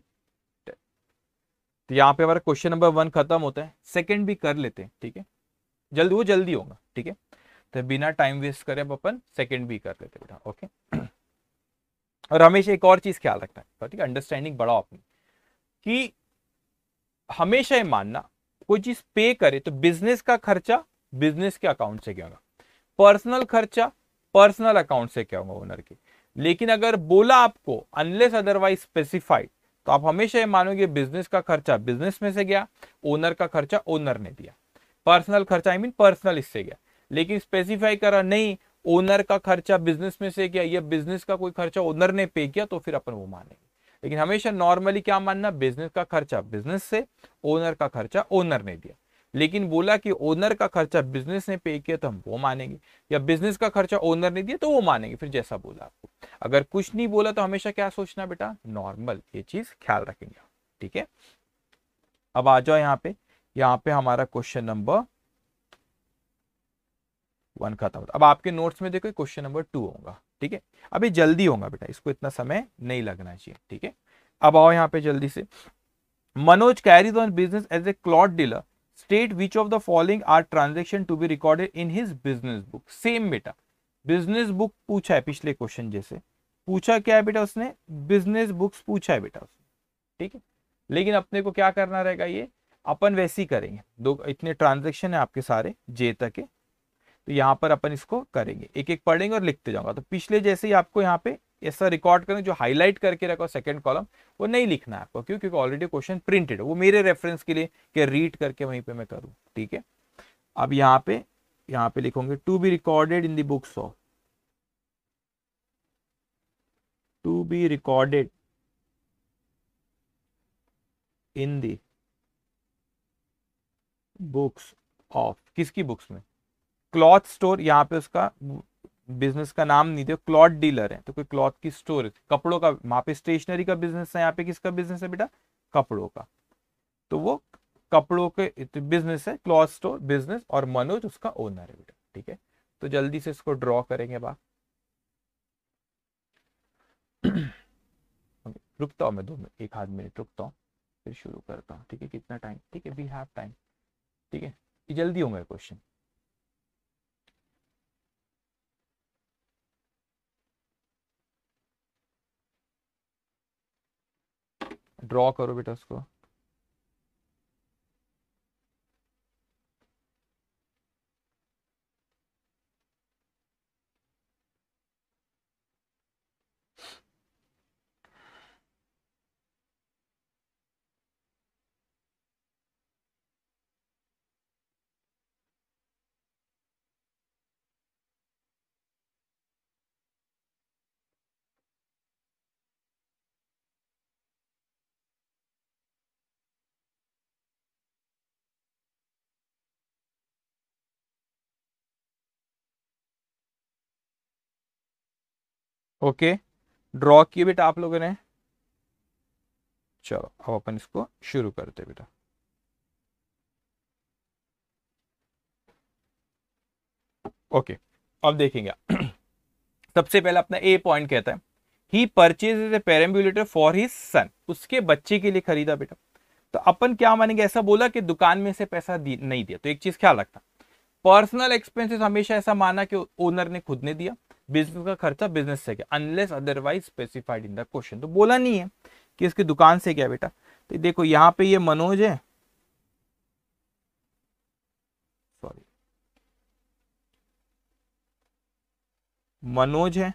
तो यहाँ पे हमारा क्वेश्चन नंबर 1 खत्म होता है, सेकंड भी कर लेते हैं, ठीक है, जल्दी, वो जल्दी होगा, ठीक है। तो बिना टाइम वेस्ट करे अब अपन सेकंड भी कर लेते बेटा, ओके। और हमेशा एक और चीज ख्याल रखना है, ठीक है, अंडरस्टैंडिंग बढ़ाओ अपनी, कि हमेशा ये मानना, कोई चीज पे करे तो बिजनेस का खर्चा बिजनेस के अकाउंट से क्या होगा, पर्सनल खर्चा पर्सनल अकाउंट से क्या होगा, ओनर के। लेकिन अगर बोला आपको अनलेस अदरवाइज स्पेसिफाइड, तो आप हमेशा ये मानोगे बिजनेस का खर्चा बिजनेस में से गया, ओनर का खर्चा ओनर ने दिया, पर्सनल खर्चा आई मीन पर्सनल इससे गया। लेकिन स्पेसिफाई करा नहीं, ओनर का खर्चा बिजनेस में से गया या बिजनेस का कोई खर्चा ओनर ने पे किया, तो फिर अपन वो मानेंगे। लेकिन हमेशा नॉर्मली क्या मानना, बिजनेस का खर्चा बिजनेस से, ओनर का खर्चा ओनर ने दिया। लेकिन बोला कि ओनर का खर्चा बिजनेस ने पे किया तो हम वो मानेंगे, या बिजनेस का खर्चा ओनर ने दिया तो वो मानेंगे, फिर जैसा बोला आपको। अगर कुछ नहीं बोला तो हमेशा क्या सोचना बेटा, नॉर्मल, ये चीज ख्याल रखेंगे, ठीक है। अब आ जाओ यहाँ पे हमारा क्वेश्चन नंबर 1 खत्म होता। अब आपके नोट्स में देखो क्वेश्चन नंबर 2 होगा, ठीक है। अभी जल्दी होगा बेटा, इसको इतना समय नहीं लगना चाहिए, ठीक है। अब आओ यहाँ पे जल्दी से, Manoj carries on business as a cloth dealer, state which of the following are transaction to be recorded in his business book. Same बेटा, बिजनेस बुक पूछा है पिछले क्वेश्चन जैसे, पूछा क्या है बेटा उसने, बिजनेस बुक्स पूछा है बेटा उसने, ठीक है। लेकिन अपने को क्या करना रहेगा, ये अपन वैसे ही करेंगे, दो इतने ट्रांजेक्शन है आपके सारे जे तक के, तो यहाँ पर अपन इसको करेंगे, एक एक पढ़ेंगे और लिखते जाऊंगा। तो पिछले जैसे ही आपको यहाँ पे ऐसा रिकॉर्ड करें, जो हाईलाइट करके रखा सेकंड कॉलम, वो नहीं लिखना है आपको, क्यों, क्योंकि ऑलरेडी क्वेश्चन प्रिंटेड है, वो मेरे रेफरेंस के लिए कि रीड करके वहीं पे मैं करूँ, ठीक है। अब यहाँ पे लिखोगे to be recorded in the books of, to be recorded in the books of, किसकी बुक्स में, क्लॉथ स्टोर, यहाँ पे उसका बिजनेस का नाम नहीं दिया, क्लॉथ डीलर है तो कोई क्लॉथ की स्टोर, कपड़ों का, वहां पे स्टेशनरी का बिजनेस है, यहाँ पे किसका बिजनेस है बेटा, कपड़ों का, तो वो कपड़ों के बिजनेस है, क्लॉथ स्टोर बिजनेस, और मनोज उसका ओनर है बेटा, ठीक है। तो जल्दी से इसको ड्रॉ करेंगे बा रुकता हूँ मैं 1 आध मिनट रुकता हूँ, फिर शुरू करता हूँ, ठीक है। कितना टाइम, ठीक है, वी हैव टाइम, ठीक है, ये जल्दी होंगे क्वेश्चन। ड्रॉ करो बेटा उसको। ओके, ड्रॉ किए बेटा आप लोगों ने। चलो अब अपन इसको शुरू करते बेटा। ओके, अब देखेंगे सबसे पहले अपना ए पॉइंट कहता है he purchase a perambulator for his son, उसके बच्चे के लिए खरीदा बेटा। तो अपन क्या मानेंगे, ऐसा बोला कि दुकान में से पैसा नहीं दिया, तो एक चीज ख्याल रखना, पर्सनल एक्सपेंसेस हमेशा ऐसा माना कि ओनर ने खुद ने दिया, बिजनेस का खर्चा बिजनेस से गया unless otherwise specified in the question. तो बोला नहीं है कि इसकी दुकान से गया बेटा। तो देखो यहाँ पे ये मनोज है, सॉरी मनोज है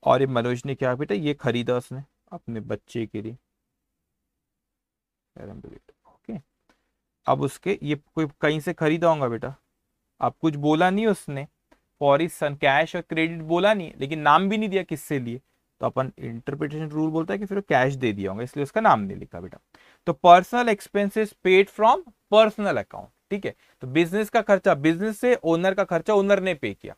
और ये मनोज ने क्या बेटा, ये खरीदा उसने अपने बच्चे के लिए। ओके, अब उसके ये कोई कहीं से खरीदा होगा बेटा, अब कुछ बोला नहीं उसने, फॉर हिज सन कैश और क्रेडिट बोला नहीं, लेकिन नाम भी नहीं दिया किससे लिए। तो अपन इंटरप्रिटेशन रूल बोलता है कि फिर कैश दे दिया होगा, इसलिए उसका नाम नहीं लिखा बेटा। तो personal expenses paid from personal account, ठीक है। तो बिजनेस का खर्चा बिजनेस से, ओनर का खर्चा ओनर ने पे किया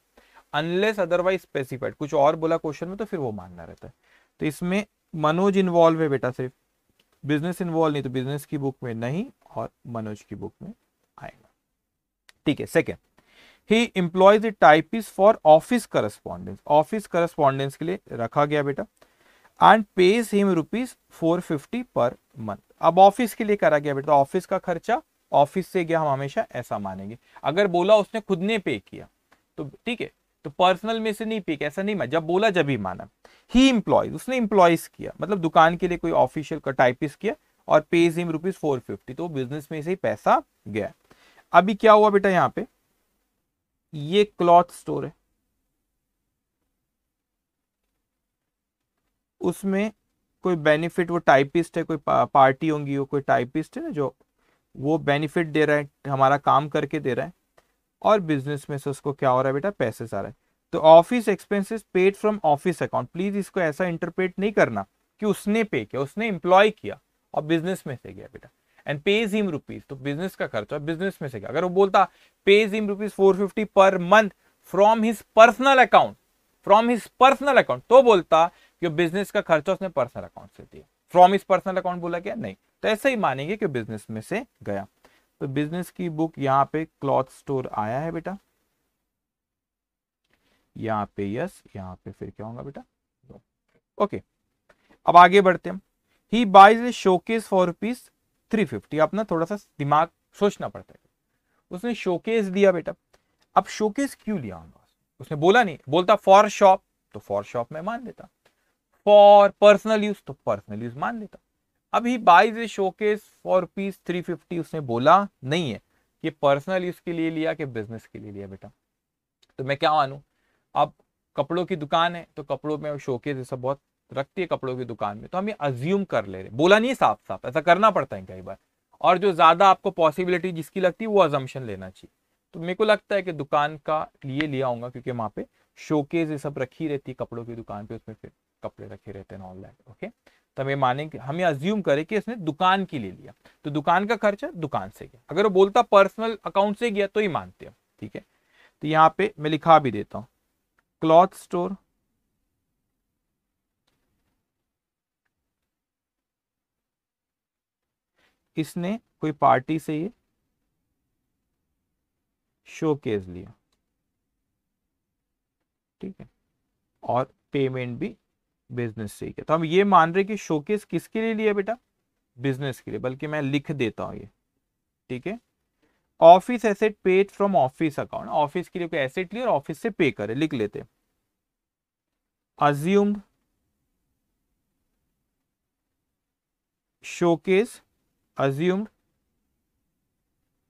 अनलेस अदरवाइज स्पेसिफाइड, कुछ और बोला क्वेश्चन में तो फिर वो मानना रहता है। तो इसमें मनोज इन्वॉल्व है बेटा, सिर्फ बिजनेस इन्वॉल्व नहीं, तो बिजनेस की बुक में नहीं और मनोज की बुक में आएगा, ठीक है। Second, he employees A typist for office correspondence, office correspondence के लिए रखा गया बेटा, and page him ₹450 per month. अब ऑफिस के लिए करा गया बेटा, ऑफिस का खर्चा ऑफिस से गया, हम हमेशा ऐसा मानेंगे। अगर बोला उसने खुद ने पे किया तो ठीक है, तो पर्सनल में से नहीं पे किया, ऐसा नहीं माना, जब बोला जब ही माना। ही एम्प्लॉयज, उसने एम्प्लॉयज किया, मतलब दुकान के लिए कोई ऑफिशियल का टाइपिस्ट किया और पेज हिम ₹450, तो बिजनेस में से ही पैसा गया। अभी क्या हुआ बेटा, यहाँ पे ये क्लॉथ स्टोर है, उसमें कोई बेनिफिट, वो टाइपिस्ट है, कोई पार्टी होंगी, वो कोई टाइपिस्ट है ना जो वो बेनिफिट दे रहा है, हमारा काम करके दे रहा है, और बिजनेस में से उसको क्या हो रहा है बेटा, पैसे आ रहा है। तो office expenses paid from office account, please इसको ऐसा इंटरप्रेट नहीं करना कि उसने पे किया, उसने एम्प्लॉय किया और बिजनेस में से गया बेटा। एंड पेज हिम रुपीज, तो बिजनेस का खर्चा बिजनेस में से गया। अगर वो बोलता page him ₹450 per month from his personal account, from his personal account, तो बोलता कि बिजनेस का खर्चा उसने पर्सनल अकाउंट से दिया। फ्रॉम हिज पर्सनल अकाउंट बोला क्या, नहीं, तो ऐसे ही मानेंगे कि बिजनेस में से गया। तो बिजनेस की बुक यहाँ पे क्लॉथ स्टोर आया है बेटा, यहाँ पे यस, यहाँ पे फिर क्या होगा बेटा, ओके। अब आगे बढ़ते हैं। He buys a showcase for ₹350। अपना थोड़ा सा दिमाग सोचना पड़ता है, उसने शोकेस दिया बेटा। अब शोकेस क्यों लिया होगा, उसने बोला नहीं, बोलता फॉर शॉप तो फॉर शॉप में मान लेता, फॉर पर्सनल यूज तो पर्सनल यूज मान लेता। अभी बाइज ए शोकेस फॉर ₹350 उसने बोला नहीं है कि पर्सनल यूज के लिए लिया कि बिजनेस के लिए लिया बेटा। तो मैं क्या मानूं, अब कपड़ों की दुकान है तो कपड़ों में शोकेस ऐसा बहुत रखती है कपड़ों की दुकान में, तो हम ये अज्यूम कर ले रहे, बोला नहीं साफ साफ, ऐसा करना पड़ता है कई बार, और जो ज्यादा आपको पॉसिबिलिटी जिसकी लगती है वो अजम्पशन लेना चाहिए। तो मेरे को लगता है कि दुकान का लिए लिया होगा, क्योंकि वहां पे शोकेस ये सब रखी रहती है कपड़ों की दुकान पे, उसमें फिर कपड़े रखे रहते हैं ऑल दैट, ओके। तो हम ये माने, हम ये अज्यूम करें कि इसने दुकान के लिए लिया, तो दुकान का खर्चा दुकान से गया। अगर वो बोलता पर्सनल अकाउंट से गया तो ही मानते हैं, ठीक है। तो यहाँ पे मैं लिखा भी देता हूं, क्लॉथ स्टोर इसने कोई पार्टी से ये शोकेस लिया, ठीक है, और पेमेंट भी बिजनेस से ही किया। तो हम ये मान रहे कि शोकेस किसके लिए लिया बेटा, बिजनेस के लिए, बल्कि मैं लिख देता हूं ये, ठीक है। Office asset paid from office account, office के लिए कोई एसेट लिया और ऑफिस से पे करे, लिख लेते हैं। assumed showcase assumed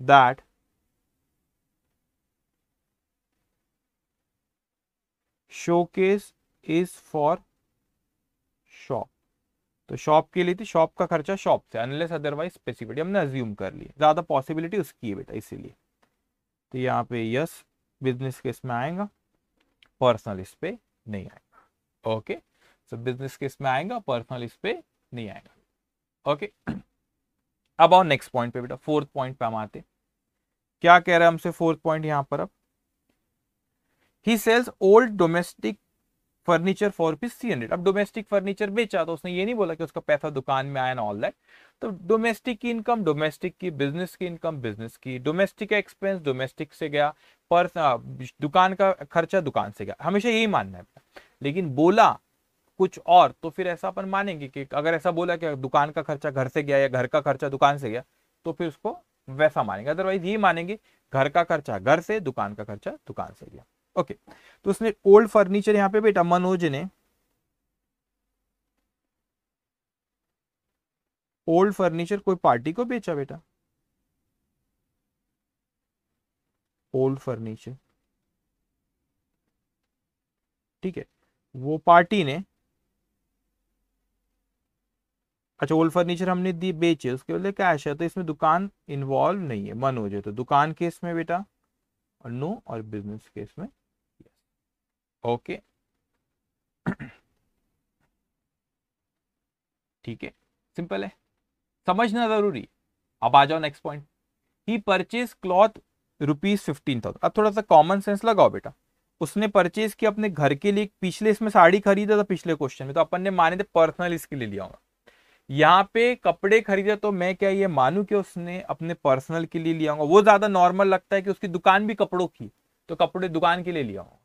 that showcase is for shop। तो शॉप के लिए थी, शॉप का खर्चा शॉप से, अनलेस अदरवाइज स्पेसिफिक हमने अज्यूम कर लिया, ज्यादा पॉसिबिलिटी उसकी है बेटा इसीलिए। तो यहाँ पे यस बिजनेस केस में आएगा, पर्सनल इस पे नहीं आएगा। ओके, सो बिजनेस केस में आएगा, पर्सनल इस पे नहीं आएगा। ओके, अब आओ नेक्स्ट पॉइंट पे बेटा, फोर्थ पॉइंट पे हम आते। क्या कह रहा है हमसे फोर्थ पॉइंट यहां पर? अब he sells old domestic furniture for rupees 300। अब डोमेस्टिक फर्नीचर बेचा तो उसने ये नहीं बोला कि उसका पैसा दुकान में आया ना ऑल दैट। तो डोमेस्टिक की इनकम डोमेस्टिक की, बिजनेस की इनकम बिजनेस की, डोमेस्टिक का एक्सपेंस डोमेस्टिक से गया, पर दुकान का खर्चा दुकान से गया, हमेशा यही मानना है। लेकिन बोला कुछ और तो फिर ऐसा अपन मानेंगे कि अगर ऐसा बोला कि दुकान का खर्चा घर से गया या घर का खर्चा दुकान से गया तो फिर उसको वैसा मानेंगे, अदरवाइज ये मानेंगे घर का खर्चा घर से, दुकान का खर्चा दुकान से गया। ओके, तो उसने ओल्ड फर्नीचर यहां पे बेटा मनोज ने ओल्ड फर्नीचर कोई पार्टी को बेचा बेटा, ओल्ड फर्नीचर, ठीक है, वो पार्टी ने, अच्छा ओल्ड फर्नीचर हमने दी बेचे, उसके बदले कैश है, तो इसमें दुकान इन्वॉल्व नहीं है, मनोज है, तो दुकान केस में बेटा और नो, और बिजनेस केस में यस। ओके, ठीक है, सिंपल है, समझना जरूरी। अब आ जाओ नेक्स्ट पॉइंट। ही परचेज क्लॉथ ₹15,000। अब थोड़ा सा कॉमन सेंस लगाओ बेटा, उसने परचेज किया अपने घर के लिए, पिछले इसमें साड़ी खरीदा था पिछले क्वेश्चन में, तो अपन ने माने थे पर्सनल इसके लिए लिया होगा। यहाँ पे कपड़े खरीदे तो मैं क्या ये मानू कि उसने अपने पर्सनल के लिए लिया होगा, वो ज्यादा नॉर्मल लगता है कि उसकी दुकान भी कपड़ों की, तो कपड़े दुकान के लिए लिया होगा।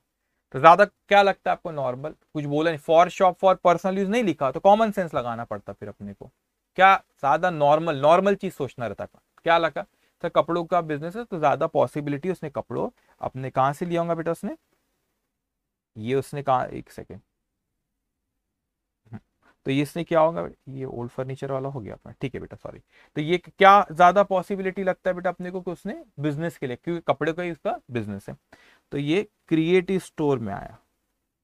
तो ज्यादा क्या लगता है आपको नॉर्मल? कुछ बोला नहीं, for shop for personal use नहीं लिखा, तो कॉमन सेंस लगाना पड़ता फिर अपने को, क्या ज्यादा नॉर्मल नॉर्मल चीज सोचना रहता है। क्या लगा तो कपड़ों का बिजनेस है तो ज्यादा पॉसिबिलिटी उसने कपड़ों अपने कहां से लिया होगा बेटा उसने, ये उसने कहा, एक सेकेंड, तो ये इसने क्या होगा, ये ओल्ड फर्नीचर वाला हो गया अपना, ठीक है बेटा सॉरी। तो ये क्या ज्यादा पॉसिबिलिटी लगता है बेटा अपने को कि उसने बिजनेस के लिए, क्योंकि कपड़े का ही उसका बिजनेस है, तो ये क्रिएटिव स्टोर में आया,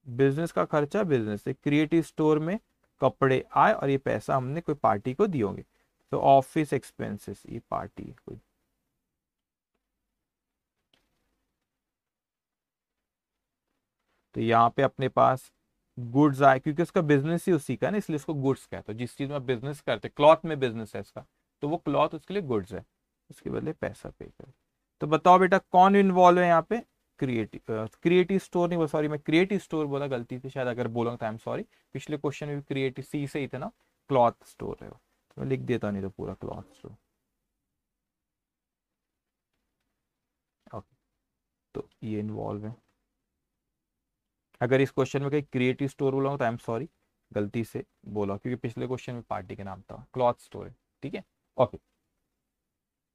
बिजनेस का खर्चा बिजनेस से, क्रिएटिव स्टोर में कपड़े आए और ये पैसा हमने कोई पार्टी को दिए होंगे, तो ऑफिस एक्सपेंसेस, ये पार्टी कोई, तो यहाँ पे अपने पास गुड्स आए, क्योंकि उसका बिजनेस ही उसी का है ना, इसलिए उसको गुड्स कहते हैं, जिस चीज में बिजनेस करते, क्लॉथ में बिजनेस है इसका, तो वो क्लॉथ उसके लिए गुड्स है, उसके बदले पैसा पे कर। तो बताओ बेटा कौन इन्वॉल्व है यहाँ पे, क्रिएटिव, क्रिएटिव स्टोर नहीं, सॉरी मैं क्रिएटिव स्टोर बोला गलती से शायद, अगर बोला तो आई एम सॉरी, पिछले क्वेश्चन में भी क्रिएटिव सी से ही थे ना, क्लॉथ स्टोर है वो, तो मैं लिख देता नहीं तो पूरा क्लॉथ स्टोर। ओके, तो ये इन्वॉल्व है, अगर इस क्वेश्चन में कहीं क्रिएटिव स्टोर बोला तो आई एम सॉरी, गलती से बोला, क्योंकि पिछले क्वेश्चन में पार्टी के नाम था, क्लॉथ स्टोर है, ठीक है। ओके,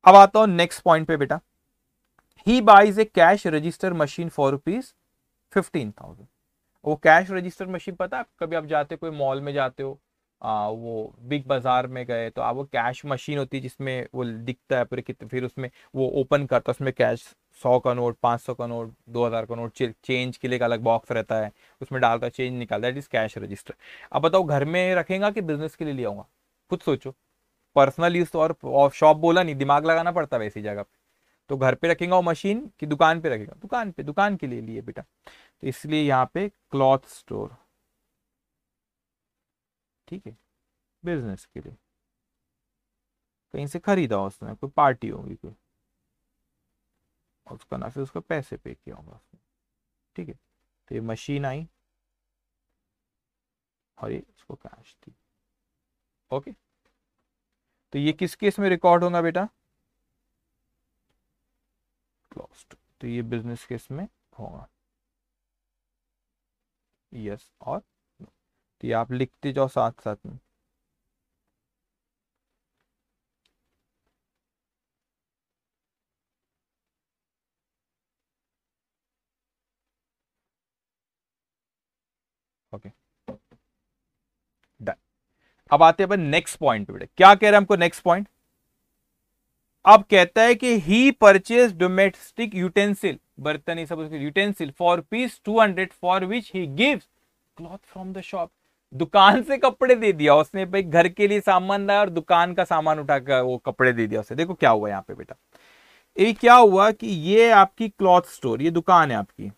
अब आता हूं नेक्स्ट पॉइंट पे बेटा। He buys a cash register machine for ₹15,000। वो कैश रजिस्टर मशीन पता है, कभी आप जाते कोई मॉल में जाते हो, वो बिग बाजार में गए तो आप, वो कैश मशीन होती है जिसमें वो दिखता है पूरे कितने, फिर उसमें वो ओपन करता है, उसमें कैश 100 का नोट, 500 का नोट, 2000 का नोट, चेंज के लिए एक अलग बॉक्स रहता है, उसमें डालता है चेंज निकालता है, दैट इज कैश रजिस्टर। अब बताओ घर में रखेगा कि बिजनेस के लिए ले आऊंगा, खुद सोचो, पर्सनल यूज तो, और शॉप बोला नहीं, दिमाग लगाना पड़ता है वैसी जगह पे, तो घर पे रखेगा वो मशीन कि दुकान पे रखेगा, दुकान पे, दुकान के लिए लिए बेटा, तो इसलिए यहाँ पे क्लॉथ स्टोर, ठीक है, बिजनेस के लिए, कहीं से खरीदा उसने, कोई पार्टी होगी कोई, और उसका ना फिर उसको पैसे पे किया होगा उसने, ठीक है, तो ये मशीन आई और ये उसको कैश थी। ओके, तो ये किस केस में रिकॉर्ड होगा बेटा, क्लॉथ, तो ये बिजनेस केस में होगा, यस और no। तो ये आप लिखते जाओ साथ साथ में। Okay done. अब आते हैं अपन नेक्स्ट पॉइंट पे बेटा, क्या कह रहे हैं हमको नेक्स्ट पॉइंट। अब कहता है कि ही परचेज डोमेस्टिक यूटेंसिल, बर्तन ये सब utensil for piece 200 for which he gives cloth from the shop. दुकान से कपड़े दे दिया उसने भाई, घर के लिए सामान लाया और दुकान का सामान उठाकर वो कपड़े दे दिया उसे। देखो क्या हुआ यहाँ पे बेटा, ये क्या हुआ कि ये आपकी क्लॉथ स्टोर, ये दुकान है आपकी,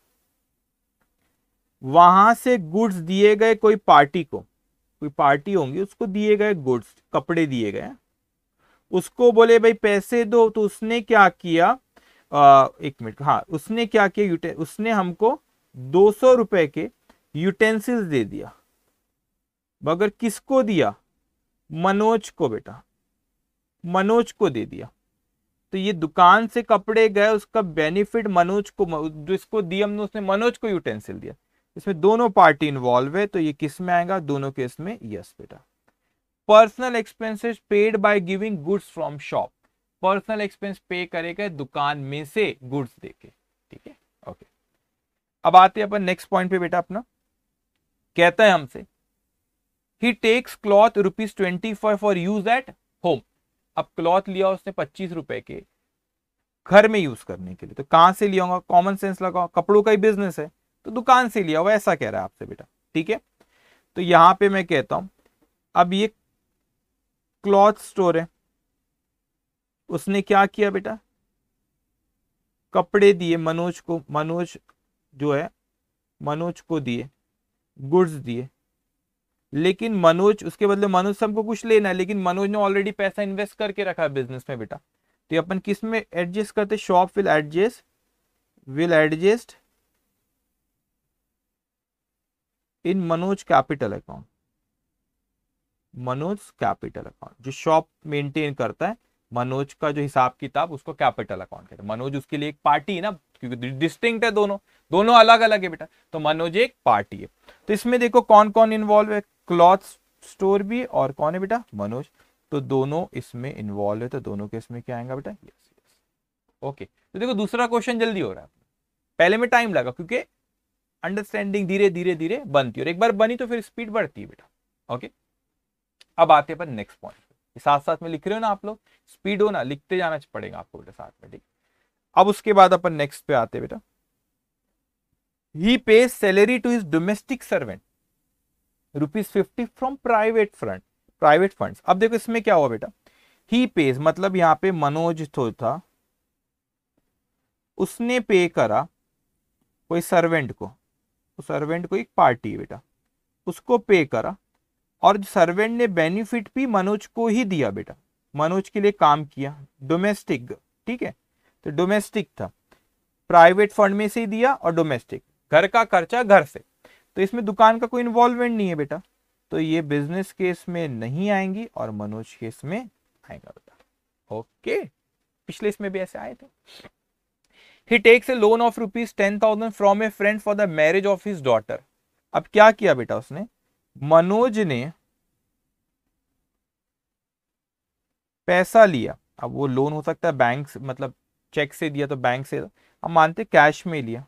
वहां से गुड्स दिए गए कोई पार्टी को, कोई पार्टी होंगी उसको दिए गए गुड्स, कपड़े दिए गए, उसको बोले भाई पैसे दो, तो उसने क्या किया, एक मिनट, हाँ उसने क्या किया, उसने हमको 200 रुपए के यूटेंसिल्स दे दिया, मगर किसको दिया, मनोज को बेटा, मनोज को दे दिया। तो ये दुकान से कपड़े गए, उसका बेनिफिट मनोज को, जिसको दिया हमने उसने मनोज को यूटेंसिल दिया। इसमें दोनों पार्टी इन्वॉल्व है, तो ये किस में आएगा, दोनों केस में यस बेटा। Personal expenses paid by giving goods from shop, personal expense पे करेगा दुकान में से गुड्स देके, ठीक है ओके। अब आते हैं अपन नेक्स्ट पॉइंट पे बेटा अपना, कहता है हमसे he takes cloth ₹25 for use at home. अब क्लॉथ लिया उसने 25 रुपए के घर में यूज करने के लिए, तो कहां से लिया होगा, कॉमन सेंस लगाओ, कपड़ों का ही बिजनेस है तो दुकान से लिया होगा, ऐसा कह रहा है आपसे बेटा, ठीक है। तो यहां पे मैं कहता हूं, अब ये क्लॉथ स्टोर है, उसने क्या किया बेटा, कपड़े दिए मनोज को, मनोज जो है मनोज को दिए, गुड्स दिए, लेकिन मनोज, उसके बदले मनोज से हमको कुछ लेना है, लेकिन मनोज ने ऑलरेडी पैसा इन्वेस्ट करके रखा है बिजनेस में बेटा। तो अपन किस में एडजस्ट करते, shop will adjust in Manoj capital account, Manoj capital account, जो शॉप मेंटेन करता है मनोज का जो हिसाब किताब, उसको कैपिटल अकाउंट कहते हैं। मनोज उसके लिए एक पार्टी है ना, क्योंकि डिस्टिंक्ट है, दोनों दोनों अलग अलग है बेटा, तो मनोज एक पार्टी है। तो इसमें देखो कौन कौन इन्वॉल्व है, क्लॉथ स्टोर भी, और कौन है बेटा, मनोज, तो दोनों इसमें इन्वॉल्व है, तो दोनों के इसमें क्या आएगा बेटा, यस यस ओके। तो देखो दूसरा क्वेश्चन जल्दी हो रहा है, पहले में टाइम लगा क्योंकि अंडरस्टैंडिंग धीरे धीरे धीरे बनती है, और एक बार बनी तो फिर स्पीड बढ़ती है बेटा, ओके। अब आते हैं अपन नेक्स्ट पॉइंट, साथ साथ में लिख रहे हो ना आप लोग, स्पीड हो ना, लिखते जाना पड़ेगा आपको बेटा साथ में, ठीक। अब उसके बाद अपन नेक्स्ट पे आते बेटा, he pays salary to his domestic servant ₹50 from private funds. अब देखो इसमें क्या हुआ बेटा, ही पेज मतलब यहां पे मनोज तो था, उसने पे करा कोई सर्वेंट को, सर्वेंट को एक पार्टी है बेटा, उसको पे करा, और सर्वेंट ने बेनिफिट भी मनोज को ही दिया बेटा, मनोज के लिए काम किया, डोमेस्टिक, ठीक है। तो डोमेस्टिक था, प्राइवेट फंड में से ही दिया, और डोमेस्टिक, घर का खर्चा घर से, तो इसमें दुकान का कोई इन्वॉल्वमेंट नहीं है बेटा, तो ये बिजनेस केस में नहीं आएंगी और मनोज केस में आएगा बेटा, ओके। पिछले इसमें भी ऐसे आए थे। He takes a loan of ₹10,000 from a friend for the marriage of his daughter. अब क्या किया बेटा उसने, मनोज ने पैसा लिया, अब वो लोन हो सकता है बैंक से, मतलब चेक से दिया तो बैंक से, हम मानते कैश में लिया,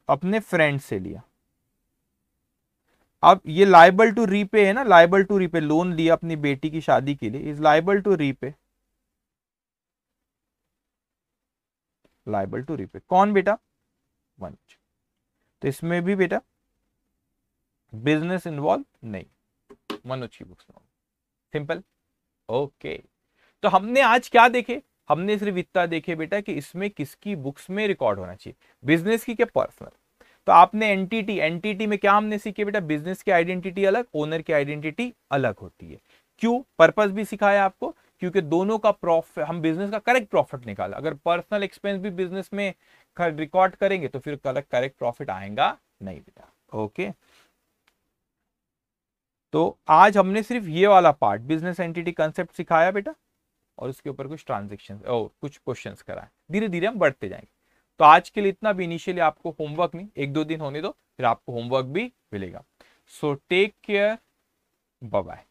अपने फ्रेंड से लिया। अब ये लाइबल टू रीपे है ना, लाइबल टू रीपे, लोन लिया अपनी बेटी की शादी के लिए, is liable to repay, liable to repay कौन बेटा, मनोज। तो इसमें भी बेटा बिजनेस इन्वॉल्व नहीं, मनोज की बुक्स में, सिंपल ओके। तो हमने आज क्या देखे, हमने सिर्फ इतना देखे बेटा कि इसमें किसकी बुक्स में रिकॉर्ड होना चाहिए, बिजनेस की क्या पर्सनल। तो आपने एंटिटी में क्या हमने सीखे बेटा, बिजनेस की आइडेंटिटी अलग, ओनर की आइडेंटिटी अलग होती है। क्यों, पर्पस भी सिखाया आपको, क्योंकि दोनों का प्रॉफिट, हम बिजनेस का करेक्ट प्रॉफिट निकाला, अगर पर्सनल एक्सपेंस भी बिजनेस में रिकॉर्ड करेंगे तो फिर करेक्ट प्रॉफिट आएगा नहीं बेटा, ओके। तो आज हमने सिर्फ ये वाला पार्ट, बिजनेस एंटिटी कंसेप्ट सिखाया बेटा, और उसके ऊपर कुछ ट्रांजेक्शन और कुछ क्वेश्चंस कराए, धीरे धीरे हम बढ़ते जाएंगे। तो आज के लिए इतना भी, इनिशियली आपको होमवर्क नहीं, 1-2 दिन होने दो, फिर आपको होमवर्क भी मिलेगा। So take care, bye bye.